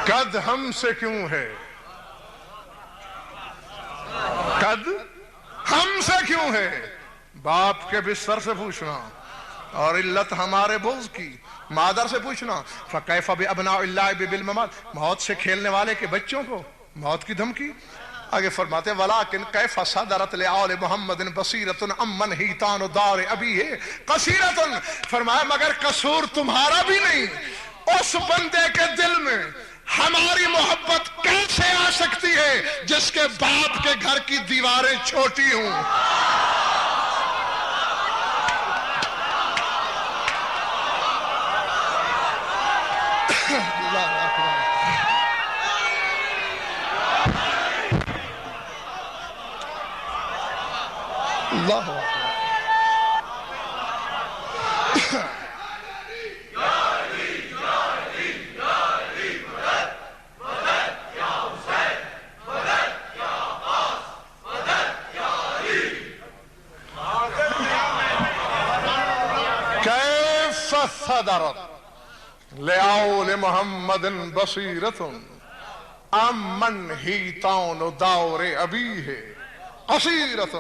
قد ہم سے کیوں ہے قد ہم سے کیوں ہے باپ کے بستر سے پوچھنا اور علت ہمارے بغض کی مادر سے پوچھنا فَكَيْفَ بِأَبْنَاءِ اللَّعِبِ بِالْمَمَاتِ موت سے کھیلنے والے کے بچوں کو موت کی دھمکی آگے فرماتے وَلَكِنْ كَيْفَ صَدَرَتْ لِآلِ مُحَمَّدٍ بَصِيرَةٌ عَمَّنْ هِيْتَانُ دَارِ أَبِيهِ قَصِيرَةٌ فرمایا مگر قصور تمہارا بھی نہیں اس بندے کے دل میں ہماری محبت کیسے آ سکتی ہے جس کے باپ کے گھر کی دیواریں چھوٹی ہوں اللہ صدرت لآل محمد بصیرت امن ہیتان دور ابیہ قصیرت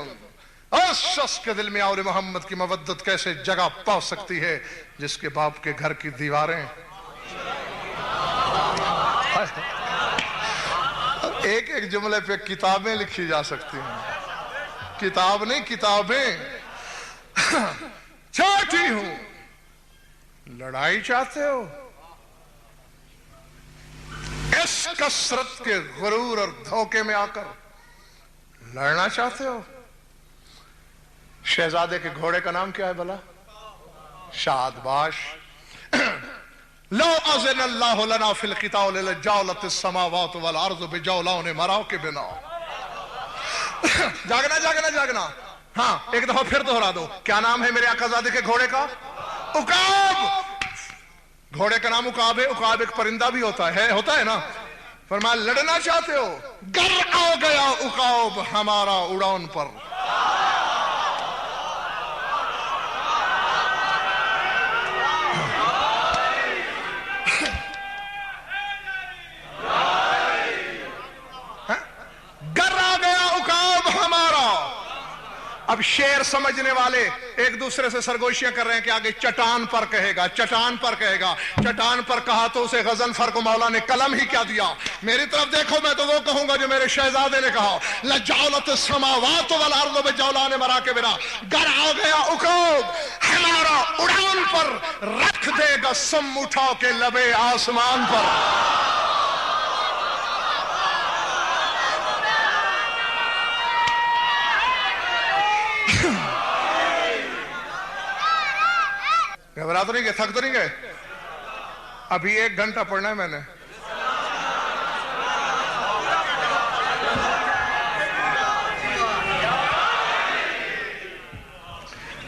اس شخص کے دل میں آل محمد کی مودت کیسے جگہ پا سکتی ہے جس کے باپ کے گھر کی دیواریں ایک ایک جملے پہ کتابیں لکھی جا سکتی ہیں کتاب نہیں کتابیں چاہتی ہوں لڑائی چاہتے ہو اس کثرت کے غرور اور دھوکے میں آ کر لڑنا چاہتے ہو شہزادے کے گھوڑے کا نام کیا ہے بھلا شادباش لو اذن اللہ لنا فی القتال لجولت السماوات والارض بجولان مراکبنا جاگنا جاگنا جاگنا ہاں ایک دفعہ پھر دہرا دو کیا نام ہے میرے آقا زادے کے گھوڑے کا عقاب گھوڑے کا نام عقاب ہے عقاب ایک پرندہ بھی ہوتا ہے نا فرمایا لڑنا چاہتے ہو گر آ گیا عقاب ہمارا اڑان پر اب شعر سمجھنے والے ایک دوسرے سے سرگوشیاں کر رہے ہیں کہ آگے چٹان پر کہے گا چٹان پر کہے گا چٹان پر کہا تو اسے غضنفر کو مولا نے قلم ہی کیا دیا میری طرف دیکھو میں تو وہ کہوں گا جو میرے شہزادے نے کہا لجولت السماوات والارض بجولان مراکبنا گر آ گیا عقاب ہمارا اڑان پر رکھ دے گا سم اٹھا کے لبے آسمان پر گھبرا تو نہیں گئے تھک تو نہیں گئے ابھی 1 گھنٹہ پڑھنا ہے میں نے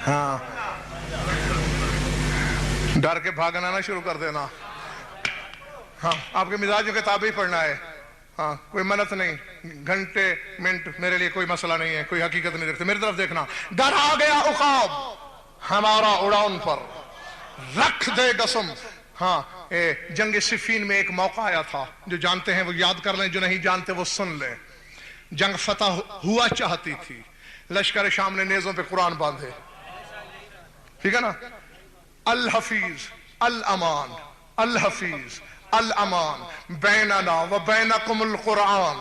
ہاں ڈر کے بھاگنا نہ شروع کر دینا. ہاں آپ کے مزاج کے تابع ہی پڑھنا ہے. ہاں کوئی منت نہیں, گھنٹے منٹ میرے لیے کوئی مسئلہ نہیں ہے, کوئی حقیقت نہیں دیکھتے, میری طرف دیکھنا. ڈر آ گیا عقاب ہمارا اڑان پر, رکھ دے قسم. ہاں جنگ صفین میں ایک موقع آیا تھا, جو جانتے ہیں وہ یاد کر لیں, جو نہیں جانتے وہ سن لیں. جنگ فتح ہوا چاہتی تھی, لشکر شام نے نیزوں پہ قرآن باندھے, ٹھیک ہے نا. الحفیظ الامان, الحفیظ الامان بیننا و بینکم القرآن,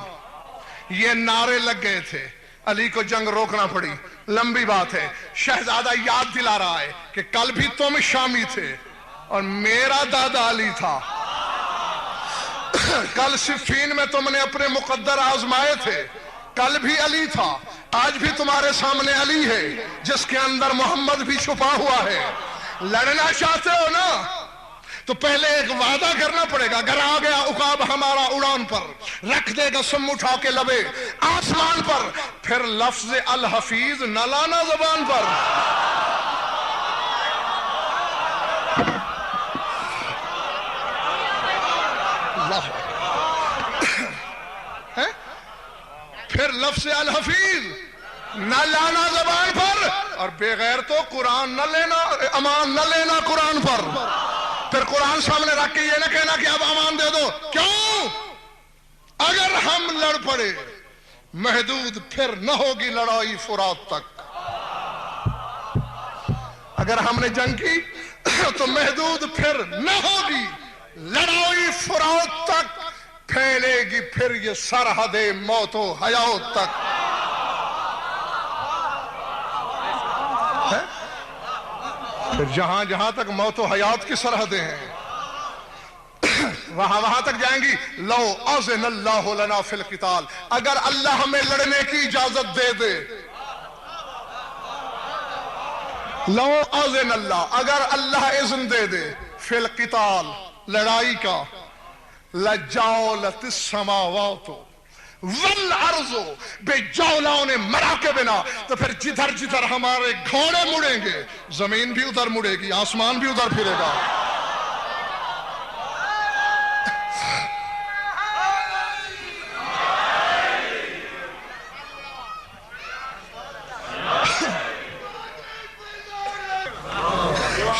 یہ نعرے لگ گئے تھے. علی کو جنگ روکنا پڑی, لمبی بات ہے. شہزادہ یاد دلا رہا ہے کہ کل بھی تم شامی تھے اور میرا دادا علی تھا. کل صفین میں تم نے اپنے مقدر آزمائے تھے, کل بھی علی تھا, آج بھی تمہارے سامنے علی ہے, جس کے اندر محمد بھی چھپا ہوا ہے. لڑنا چاہتے ہو نا تو پہلے ایک وعدہ کرنا پڑے گا. اگر آ گیا عقاب ہمارا اڑان پر, رکھ دے گا سم اٹھا کے لبے آسمان پر, پھر لفظ الحفیظ نہ لانا زبان پر. پھر لفظ الحفیظ نہ لانا زبان پر, اور بے غیر تو قرآن نہ لینا, امان نہ لینا قرآن پر. پھر قرآن سامنے رکھ کے یہ نہ کہنا کہ اب امان دے دو. کیوں؟ اگر ہم لڑ پڑے محدود پھر نہ ہوگی لڑائی فرات تک. اگر ہم نے جنگ کی تو محدود پھر نہ ہوگی لڑائی فرات تک, پھیلے گی پھر یہ سرحد موت و حیات تک. پھر جہاں جہاں تک موت و حیات کی سرحدیں ہیں وہاں تک جائیں گی. لو اذن اللہ لنا فی القتال, اگر اللہ ہمیں لڑنے کی اجازت دے دے. لو اذن اللہ, اگر اللہ اذن دے دے, فی القتال لڑائی کا, لجولت السماوات والارض بجولاؤں نے مرا کے بنا, تو پھر جدھر جدھر ہمارے گھوڑے مڑیں گے زمین بھی ادھر مڑے گی, آسمان بھی ادھر پھرے گا.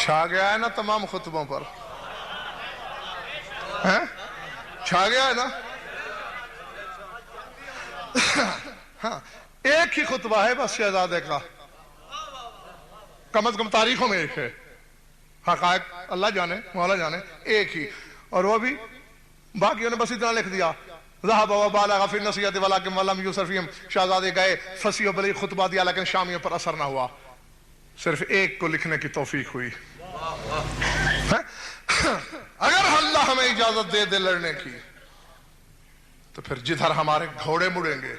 چھا گیا ہے نا تمام خطبوں پر, چھا گیا ہے نا. ہاں ایک ہی خطبہ ہے بس شہزادے کا, کم از کم تاریخوں میں ایک ہے, حقائق اللہ جانے مولا جانے, ایک ہی. اور وہ بھی باقیوں نے بس اتنا لکھ دیا, ذهب وبالغ في النصيحة ولكن ولم يؤثر فيهم. شہزادے گئے فصیح و بلیغ خطبہ دیا لیکن شامیوں پر اثر نہ ہوا, صرف ایک کو لکھنے کی توفیق ہوئی. اگر اللہ ہمیں اجازت دے دے لڑنے کی تو پھر جدھر ہمارے گھوڑے مڑیں گے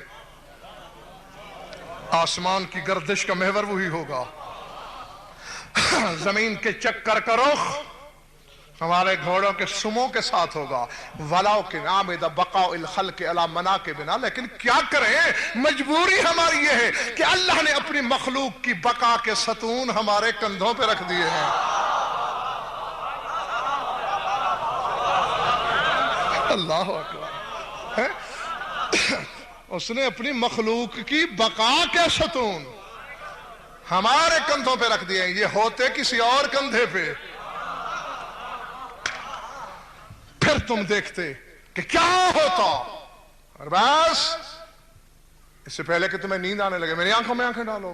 آسمان کی گردش کا محور وہی ہوگا, زمین کے چکر کا رخ ہمارے گھوڑوں کے سموں کے ساتھ ہوگا. وَلَوْ كَانَ عَامِدَ بَقَاءُ الْخَلْقِ عَلَى مَنَاكِبِنَا, لیکن کیا کریں, مجبوری ہماری یہ ہے کہ اللہ نے اپنی مخلوق کی بقا کے ستون ہمارے کندھوں پہ رکھ دیے ہیں. اللہ اکبر. اس نے اپنی مخلوق کی بقا کے ستون ہمارے کندھوں پہ رکھ دیے ہیں. یہ ہوتے کسی اور کندھے پہ, پھر تم دیکھتے کہ کیا ہوتا. اور بس اس سے پہلے کہ تمہیں نیند آنے لگے میری آنکھوں میں آنکھیں ڈالو.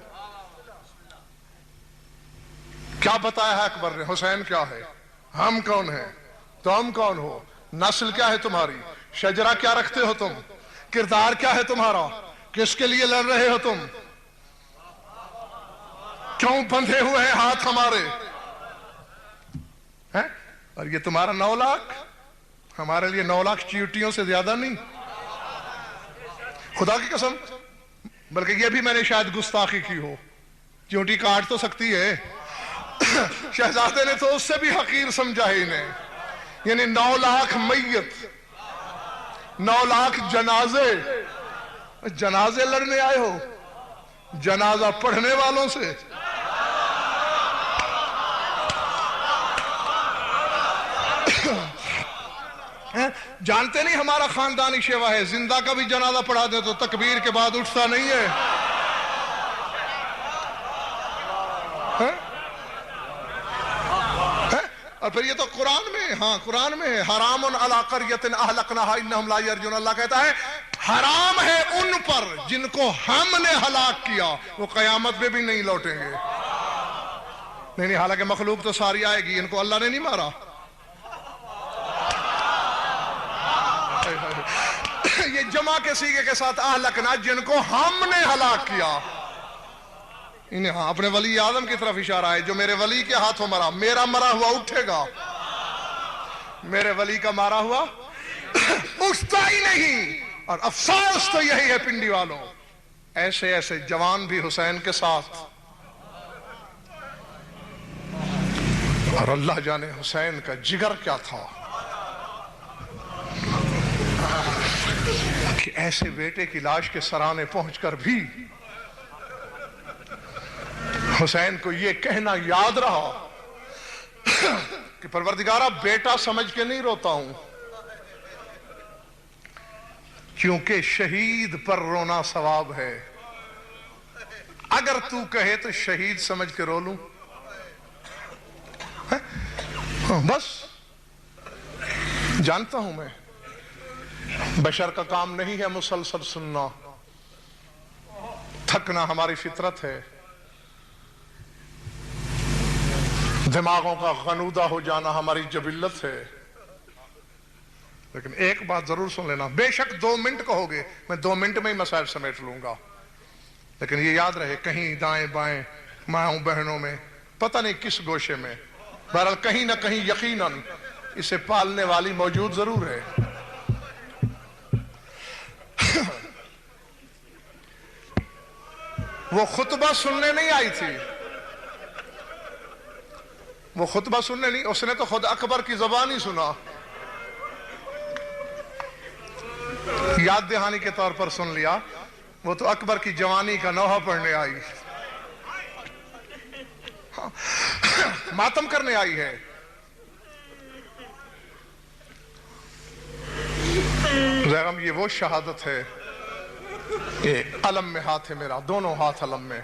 کیا بتایا ہے اکبر نے, حسین کیا ہے, ہم کون ہیں, تم کون ہو, نسل کیا ہے تمہاری, شجرہ کیا رکھتے ہو تم, کردار کیا ہے تمہارا, کس کے لیے لڑ رہے ہو تم, کیوں بندھے ہوئے ہیں ہاتھ ہمارے. اور یہ تمہارا 9 لاکھ ہمارے لیے 9 لاکھ چیوٹیوں سے زیادہ نہیں, خدا کی قسم. بلکہ یہ بھی میں نے شاید گستاخی کی ہو, چیوٹی کاٹ تو سکتی ہے, شہزادے نے تو اس سے بھی حقیر سمجھا ہے انہیں. یعنی 9 لاکھ میت, 9 لاکھ جنازے, جنازے لڑنے آئے ہو, جنازہ پڑھنے والوں سے. جانتے نہیں ہمارا خاندانی شیوا ہے، زندہ کا بھی جنازہ پڑھا دے تو تکبیر کے بعد اٹھتا نہیں ہے. اور پھر یہ تو قرآن میں، ہاں قرآن میں ہے، حرام علی قریۃ اہلکناھا انہم لا یرجون. اللہ کہتا ہے حرام ہے ان پر جن کو ہم نے ہلاک کیا، وہ قیامت میں بھی نہیں لوٹیں گے. نہیں، حالانکہ مخلوق تو ساری آئے گی، ان کو اللہ نے نہیں مارا. یہ جمع کے سیغے کے ساتھ اہلکنا، جن کو ہم نے ہلاک کیا. انہیں ہاں اپنے ولی اعظم کی طرف اشارہ ہے، جو میرے ولی کے ہاتھوں مرا، میرا مرا ہوا اٹھے گا، میرے ولی کا مارا ہوا اٹھتا ہی نہیں. اور افسوس تو یہی ہے پنڈی والوں، ایسے ایسے جوان بھی حسین کے ساتھ، اور اللہ جانے حسین کا جگر کیا تھا کہ ایسے بیٹے کی لاش کے سرانے پہنچ کر بھی حسین کو یہ کہنا یاد رہا کہ پروردگارہ بیٹا سمجھ کے نہیں روتا ہوں، کیونکہ شہید پر رونا ثواب ہے. اگر تو کہے تو شہید سمجھ کے رو لوں، بس. جانتا ہوں میں بشر کا کام نہیں ہے مسلسل سننا، تھکنا ہماری فطرت ہے، دماغوں کا غنودہ ہو جانا ہماری جبلت ہے. لیکن ایک بات ضرور سن لینا، بے شک 2 منٹ کہو گے، میں 2 منٹ میں ہی مسائل سمیٹ لوں گا، لیکن یہ یاد رہے کہیں دائیں بائیں ماؤں بہنوں میں پتہ نہیں کس گوشے میں، بہرحال کہیں نہ کہیں یقیناً اسے پالنے والی موجود ضرور ہے. وہ خطبہ سننے نہیں آئی تھی، وہ خطبہ سننے نہیں، اس نے تو خود اکبر کی زبان ہی سنا، یاد دہانی کے طور پر سن لیا. وہ تو اکبر کی جوانی کا نوحہ پڑھنے آئی، ماتم کرنے آئی ہے. زیغم یہ وہ شہادت ہے کہ علم میں ہاتھ ہے میرا، دونوں ہاتھ علم میں.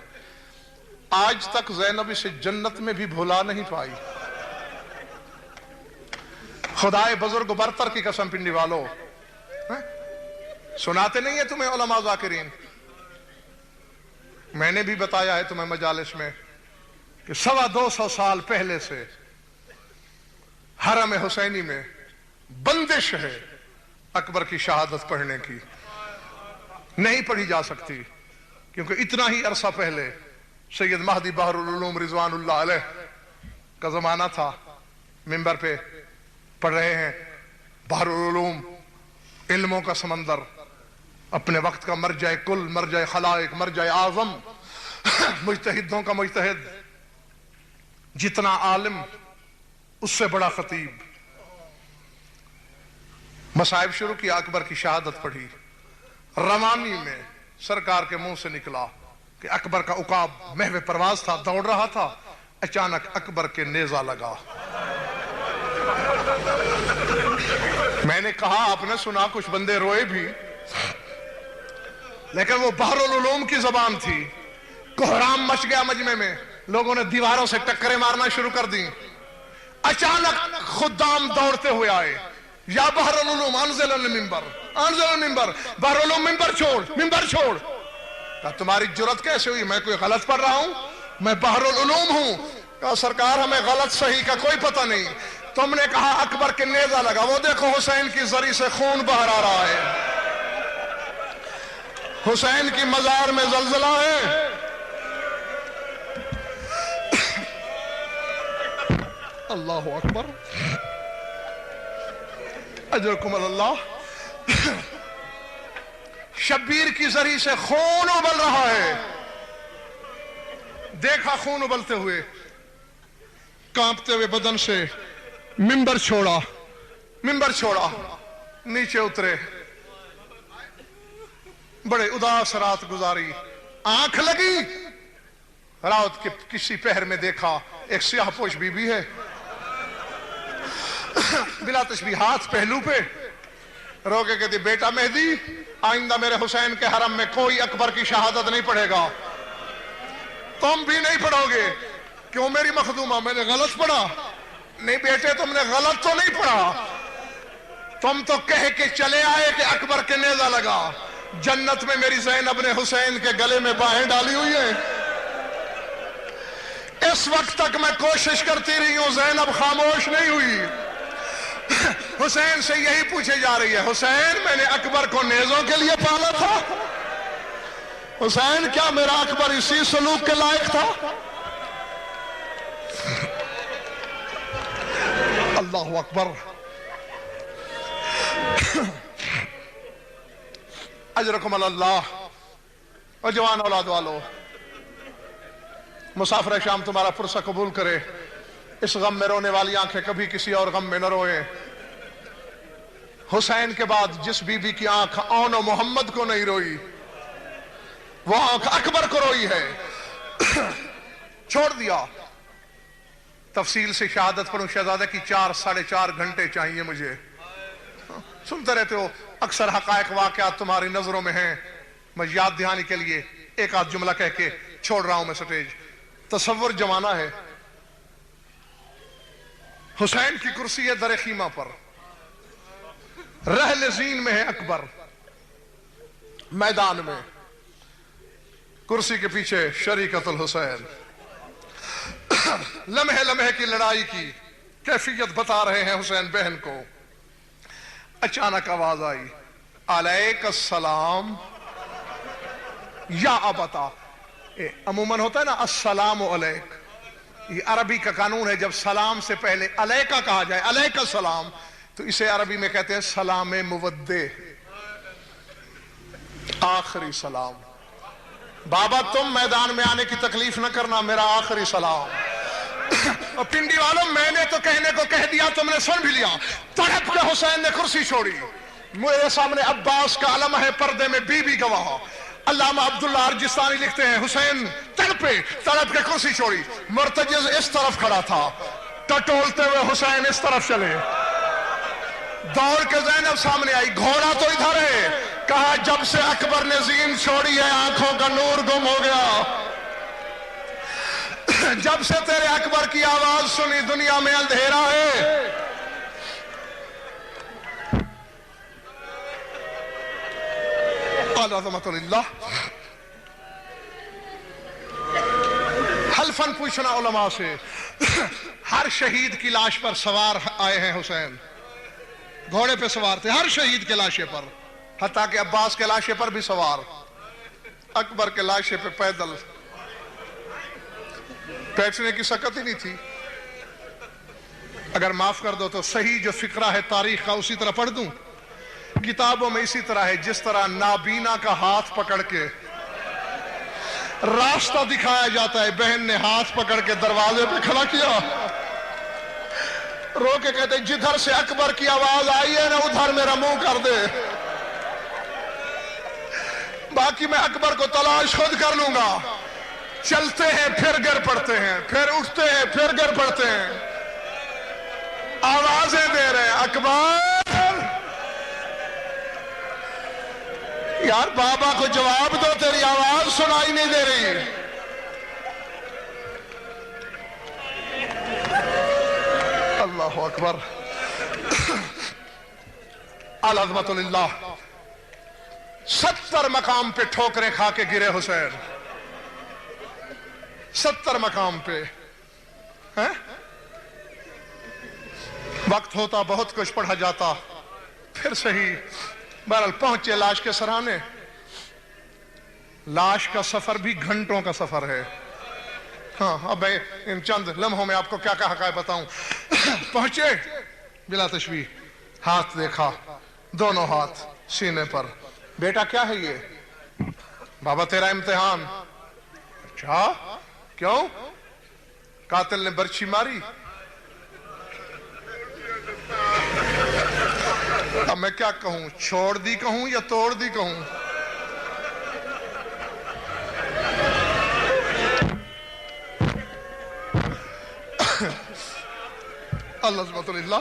آج تک زینب اسے جنت میں بھی بھلا نہیں پائی. خدائے بزرگ برتر کی قسم پنڈی والو، سناتے نہیں ہیں تمہیں علماء ذاکرین؟ میں نے بھی بتایا ہے تمہیں مجالس میں کہ 250 سال پہلے سے حرم حسینی میں بندش ہے اکبر کی شہادت پڑھنے کی. نہیں پڑھی جا سکتی کیونکہ اتنا ہی عرصہ پہلے سید مہدی بحر العلوم رضوان اللہ علیہ کا زمانہ تھا، منبر پہ پڑھ رہے ہیں بحر العلوم، علموں کا سمندر، اپنے وقت کا مرجع کل، مرجع خلائق، مرجع اعظم، مجتہدوں کا مجتہد، جتنا عالم اس سے بڑا خطیب. مصائب شروع کیا، اکبر کی شہادت پڑھی. روانی میں سرکار کے منہ سے نکلا کہ اکبر کا عقاب محو پرواز تھا، دوڑ رہا تھا، اچانک اکبر کے نیزہ لگا. میں نے کہا آپ نے سنا، کچھ بندے روئے بھی، لیکن وہ بحر العلوم کی زبان تھی. کوہرام مچ گیا مجمع میں، لوگوں نے دیواروں سے ٹکریں مارنا شروع کر دی. اچانک خدام دوڑتے ہوئے آئے، یا بحر العلوم انزل المنبر، انزل المنبر. بحر العلوم ممبر چھوڑ، ممبر چھوڑ. کہا تمہاری جرت کیسے ہوئی؟ میں کوئی غلط پڑھ رہا ہوں؟ میں بحر العلوم ہوں. کہا سرکار ہمیں غلط صحیح کا کوئی پتہ نہیں. تم نے کہا اکبر کے نیزہ لگا، وہ دیکھو حسین کی زری سے خون بہر آ رہا ہے، حسین کی مزار میں زلزلہ ہے. اللہ اکبر، اجرکم اللہ. شبیر کی زری سے خون ابل رہا ہے. دیکھا خون ابلتے ہوئے، کانپتے ہوئے بدن سے منبر چھوڑا، منبر چھوڑا، نیچے اترے. بڑے اداس رات گزاری. آنکھ لگی، رات کے کسی پہر میں دیکھا ایک سیاہ پوش بی بی ہے، بلا تشبیہ ہاتھ پہلو پہ، رو کے کہتی بیٹا مہدی آئندہ میرے حسین کے حرم میں کوئی اکبر کی شہادت نہیں پڑھے گا، تم بھی نہیں پڑھو گے۔ کیوں میری مخدومہ، میں نے غلط پڑھا؟ نہیں بیٹے تم نے غلط تو نہیں پڑھا، تم تو کہہ کے چلے آئے کہ اکبر کے نیزہ لگا۔ جنت میں میری زینب نے حسین کے گلے میں باہیں ڈالی ہوئی ہیں، اس وقت تک میں کوشش کرتی رہی ہوں، زینب خاموش نہیں ہوئی۔ حسین سے یہی پوچھے جا رہی ہے، حسین میں نے اکبر کو نیزوں کے لیے پالا تھا؟ حسین کیا میرا اکبر اسی سلوک کے لائق تھا؟ اللہ اکبر۔ اجرکم اللہ۔ اور جوان اولاد والو، مسافر شام تمہارا پرسہ قبول کرے۔ اس غم میں رونے والی آنکھیں کبھی کسی اور غم میں نہ روئیں۔ حسین کے بعد جس بی بی کی آنکھ آن و محمد کو نہیں روئی، وہ آنکھ اکبر کو روئی ہے۔ چھوڑ دیا۔ تفصیل سے شہادت پڑھوں شہزادہ کی 4-4.5 گھنٹے چاہیے مجھے۔ سنتے رہتے ہو، اکثر حقائق واقعات تمہاری نظروں میں ہیں، میں یاد دہانی کے لیے ایک آدھ جملہ کہہ کے چھوڑ رہا ہوں میں سٹیج۔ تصور جمانہ ہے، حسین کی کرسی ہے در خیمہ پر، رحل زین میں ہے اکبر، میدان میں کرسی کے پیچھے شریکت الحسین۔ لمحے لمحے کی لڑائی کی کیفیت بتا رہے ہیں حسین بہن کو۔ اچانک آواز آئی، علیک السلام یا ابتا۔ عموماً ہوتا ہے نا السلام علیک، یہ عربی کا قانون ہے، جب سلام سے پہلے علیکہ کہا جائے، علیک السلام، تو اسے عربی میں کہتے ہیں سلام مودع، آخری سلام۔ بابا تم میدان میں آنے کی تکلیف نہ کرنا، میرا آخری سلام۔ اور پنڈی والوں، میں نے تو کہنے کو کہہ دیا، تم نے سن بھی لیا۔ تڑپ کے حسین نے کرسی چھوڑی۔ میرے سامنے عباس کا علم ہے، پردے میں بی بی گواہ۔ علامہ عبداللہ ارجستانی لکھتے ہیں، حسین تڑپے، تڑپ کے کرسی چھوڑی۔ مرتجز اس طرف کھڑا تھا، ٹٹولتے ہوئے حسین اس طرف چلے۔ دوڑ کے زینب سامنے آئی، گھوڑا تو ادھر ہے۔ کہا جب سے اکبر نے زین چھوڑی ہے آنکھوں کا نور گم ہو گیا، جب سے تیرے اکبر کی آواز سنی دنیا میں اندھیرا ہے۔ قال عظمت اللہ۔ حلفاً پوچھنا علماء سے، ہر شہید کی لاش پر سوار آئے ہیں حسین، گھوڑے پہ سوار تھے ہر شہید کے لاشے پر، حتیٰ کہ عباس کے لاشے پر بھی سوار، اکبر کے لاشے پہ پیدل، بیٹھنے کی سکت ہی نہیں تھی۔ اگر معاف کر دو تو صحیح جو فقرہ ہے تاریخ کا اسی طرح پڑھ دوں؟ کتابوں میں اسی طرح ہے، جس طرح نابینا کا ہاتھ پکڑ کے راستہ دکھایا جاتا ہے، بہن نے ہاتھ پکڑ کے دروازے پہ کھڑا کیا، رو کے کہتے جدھر سے اکبر کی آواز آئی ہے نا ادھر میرا منہ کر دے، باقی میں اکبر کو تلاش خود کر لوں گا۔ چلتے ہیں پھر گر پڑتے ہیں، پھر اٹھتے ہیں پھر گر پڑتے ہیں، آوازیں دے رہے ہیں اکبر، یار بابا کو جواب دو، تیری آواز سنائی نہیں دے رہی۔ اللہ اکبر۔ العظمت للہ۔ 70 مقام پہ ٹھوکریں کھا کے گرے حسین، 70 مقام پہ۔ وقت ہوتا بہت کچھ پڑھا جاتا، پھر صحیح بہرحال پہنچے لاش کے سرانے۔ لاش کا سفر بھی گھنٹوں کا سفر ہے۔ ہاں اب ان چند لمحوں میں آپ کو کیا کہا بتاؤں۔ پہنچے بلا تشبیہ، ہاتھ دیکھا، دونوں ہاتھ سینے پر۔ بیٹا کیا ہے یہ؟ بابا تیرا امتحان۔ اچھا کیوں؟ قاتل نے برچھی ماری؟ اب میں کیا کہوں، چھوڑ دی کہوں یا توڑ دی کہوں؟ العظمت للہ۔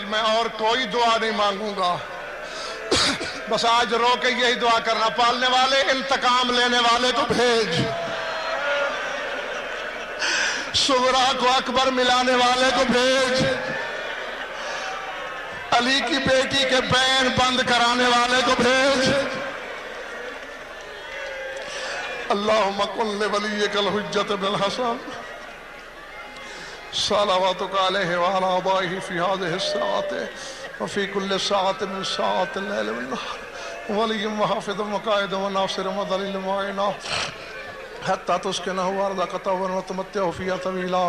آج میں اور کوئی دعا نہیں مانگوں گا، بس آج رو کے یہی دعا کرنا، پالنے والے انتقام لینے والے کو بھیج، صغرا کو اکبر ملانے والے کو بھیج، علی کی بیٹی کے بین بند کرانے والے کو بھیج۔ اللہم کن لولیک الحجۃ بن الحسن صلواتک علیہ وعلی آبائہ فی هذه الساعة وفی کل ساعة من ساعات اللیل والنہار ولی وحافظ وقائد وناصر وذلیل معینہ حتی تسکنہ ارضک طوعا وتمتعہ فیہا طویلا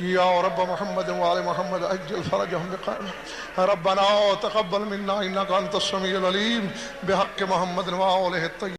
یا رب محمد وآل محمد اجل فرجہم بخیر ربنا تقبل منا انک انت السمیع العلیم بحق محمد وآلہ الطیبین۔